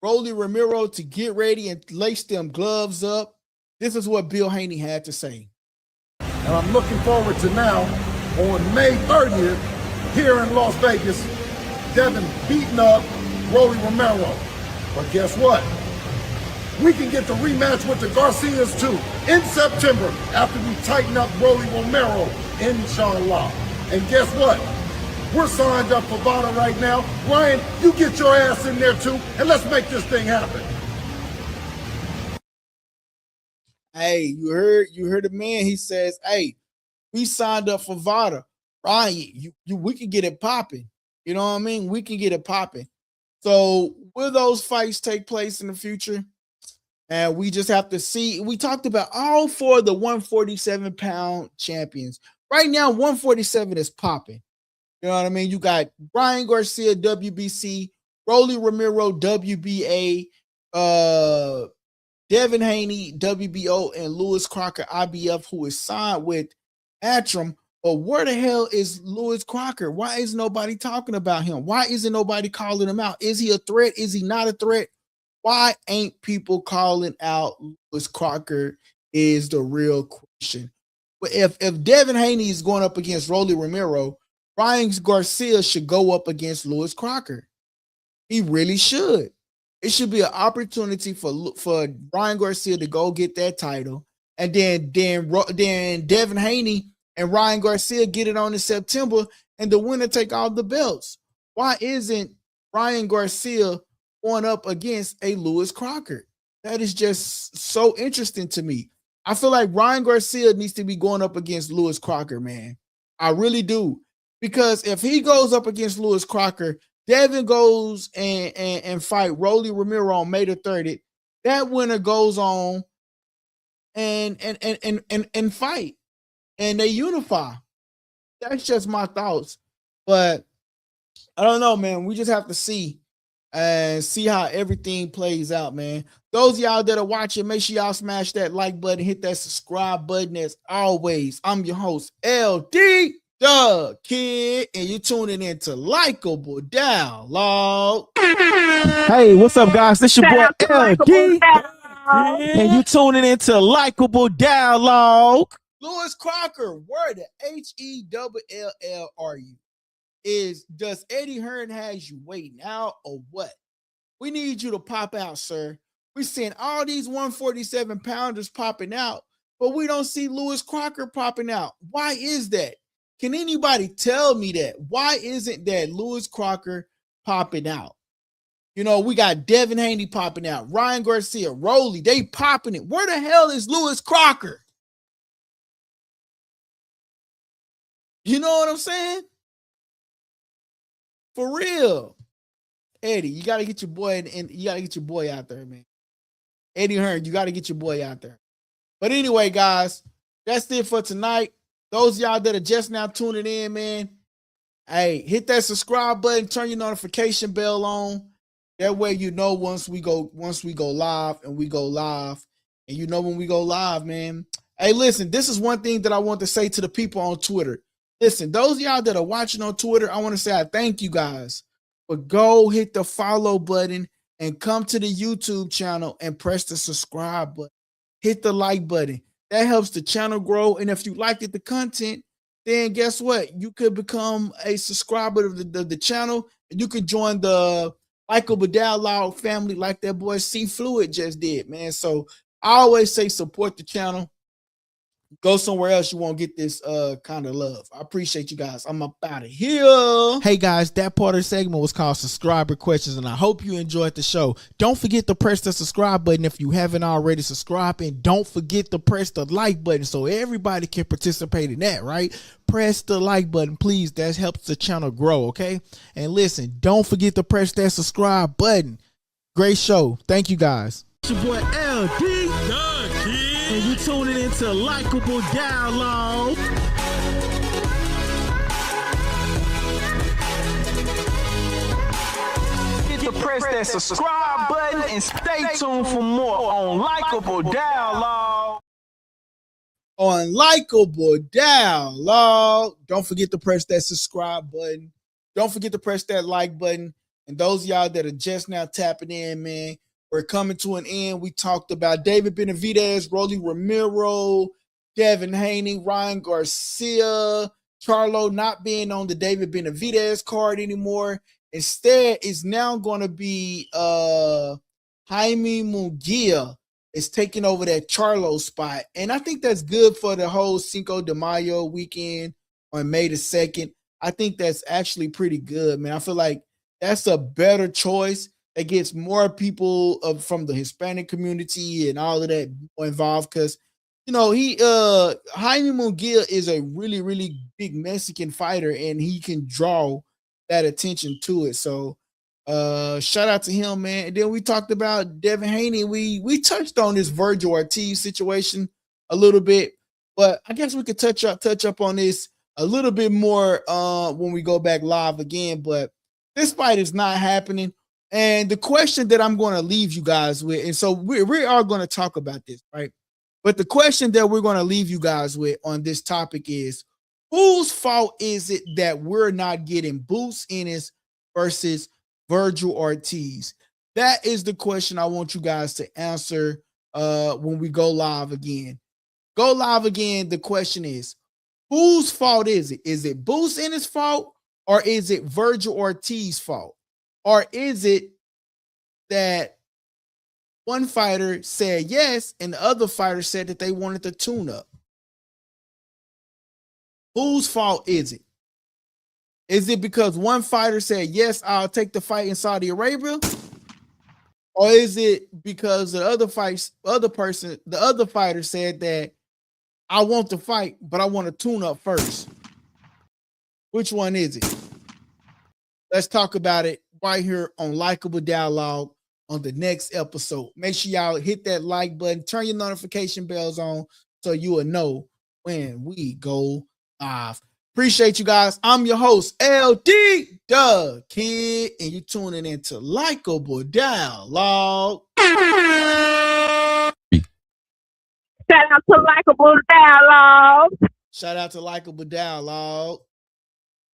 Rolly Romero to get ready and lace them gloves up. This is what Bill Haney had to say. And I'm looking forward to now, on May 30th, here in Las Vegas, Devin beating up Rolly Romero. But guess what? We can get the rematch with the Garcias too in September after we tighten up Rolly Romero, inshallah. And guess what? We're signed up for VADA right now. Ryan, you get your ass in there too, and let's make this thing happen. Hey, you heard the man. He says, hey, we signed up for VADA. Ryan, we can get it popping. You know what I mean? We can get it popping. So will those fights take place in the future? And we just have to see. We talked about all four of the 147-pound champions. Right now, 147 is popping. You know what I mean? You got Ryan Garcia, WBC, Rolly Romero, WBA, Devin Haney, WBO, and Lewis Crocker, IBF, who is signed with Atram. But where the hell is Lewis Crocker? Why is nobody talking about him? Why isn't nobody calling him out? Is he a threat? Is he not a threat? Why ain't people calling out Lewis Crocker is the real question. But if Devin Haney is going up against Rolly Romero, Ryan Garcia should go up against Lewis Crocker. He really should. It should be an opportunity for Ryan Garcia to go get that title. And then Devin Haney and Ryan Garcia get it on in September, and the winner take all the belts. Why isn't Ryan Garcia going up against a Lewis Crocker? That is just so interesting to me. I feel like Ryan Garcia needs to be going up against Lewis Crocker, man. I really do. Because if he goes up against Lewis Crocker, Devin goes and fight Rolly Romero on May the 30th. That winner goes on and fight. And they unify. That's just my thoughts. But I don't know, man. We just have to see and see how everything plays out, man. Those of y'all that are watching, make sure y'all smash that like button, hit that subscribe button. As always, I'm your host, LD the Kid, and you're tuning into Likeable Dialogue. Hey, what's up, guys? This your boy LD, and you tuning into Likeable Dialogue. Lewis Crocker, where the HELL are you? Does Eddie Hearn has you waiting out or what? We need you to pop out, sir. We're seeing all these 147-pounders popping out, but we don't see Lewis Crocker popping out. Why is that? Can anybody tell me that? Why isn't that Lewis Crocker popping out? You know, we got Devin Haney popping out, Ryan Garcia, Rolly, they popping it. Where the hell is Lewis Crocker? You know what I'm saying? For real. Eddie, you got to get your boy and you got to get your boy out there, man. Eddie Hearn, you got to get your boy out there. But anyway, guys, that's it for tonight. Those of y'all that are just now tuning in, man, hey, hit that subscribe button, turn your notification bell on. That way you know once we go live, and we go live, and you know when we go live, man. Hey, listen, this is one thing that I want to say to the people on Twitter. Listen, those of y'all that are watching on Twitter, I want to say I thank you guys. But go hit the follow button and come to the YouTube channel and press the subscribe button. Hit the like button. That helps the channel grow. And if you liked the content, then guess what? You could become a subscriber of the channel, and you can join the Likeable Dialogue family like that boy C Fluid just did, man. So I always say support the channel. Go somewhere else, you won't get this kind of love. I appreciate you guys. I'm up out of here. Hey guys, that part of the segment was called subscriber questions, and I hope you enjoyed the show. Don't forget to press the subscribe button if you haven't already subscribed, and don't forget to press the like button so everybody can participate in that, right? Press the like button, please. That helps the channel grow, okay? And listen, don't forget to press that subscribe button. Great show. Thank you guys. It's your boy LD. And you tuning into Likeable Dialogue. Get to press that subscribe button and stay tuned for more on Likeable Dialogue. On Likeable Dialogue. Don't forget to press that subscribe button. Don't forget to press that like button. And those of y'all that are just now tapping in, man, we're coming to an end. We talked about David Benavidez, Rolly Romero, Devin Haney, Ryan Garcia, Charlo not being on the David Benavidez card anymore. Instead, it's now going to be Jaime Munguia is taking over that Charlo spot. And I think that's good for the whole Cinco de Mayo weekend. on May the 2nd. I think that's actually pretty good, man. I feel like that's a better choice that gets more people from the Hispanic community and all of that involved, because you know Jaime Munguia is a really, really big Mexican fighter, and he can draw that attention to it. So shout out to him, man. And then we talked about Devin Haney. We touched on this Virgil Ortiz situation a little bit, but I guess we could touch up on this a little bit more when we go back live again. But this fight is not happening. And the question that I'm going to leave you guys with, and so we are going to talk about this, right? But the question that we're going to leave you guys with on this topic is, whose fault is it that we're not getting Boots Ennis versus Virgil Ortiz? That is the question I want you guys to answer when we go live again. Go live again. The question is, whose fault is it? Is it Boots Ennis' fault, or is it Virgil Ortiz's fault? Or is it that one fighter said yes and the other fighter said that they wanted to tune up? Whose fault is it? Is it because one fighter said, yes, I'll take the fight in Saudi Arabia? Or is it because the other fighter said that I want to fight, but I want to tune up first? Which one is it? Let's talk about it right here on Likeable Dialogue on the next episode. Make sure y'all hit that like button, turn your notification bells on so you will know when we go live. Appreciate you guys. I'm your host, LD the Kid, and you're tuning into Likeable Dialogue. Shout out to Likeable Dialogue. Shout out to Likeable Dialogue.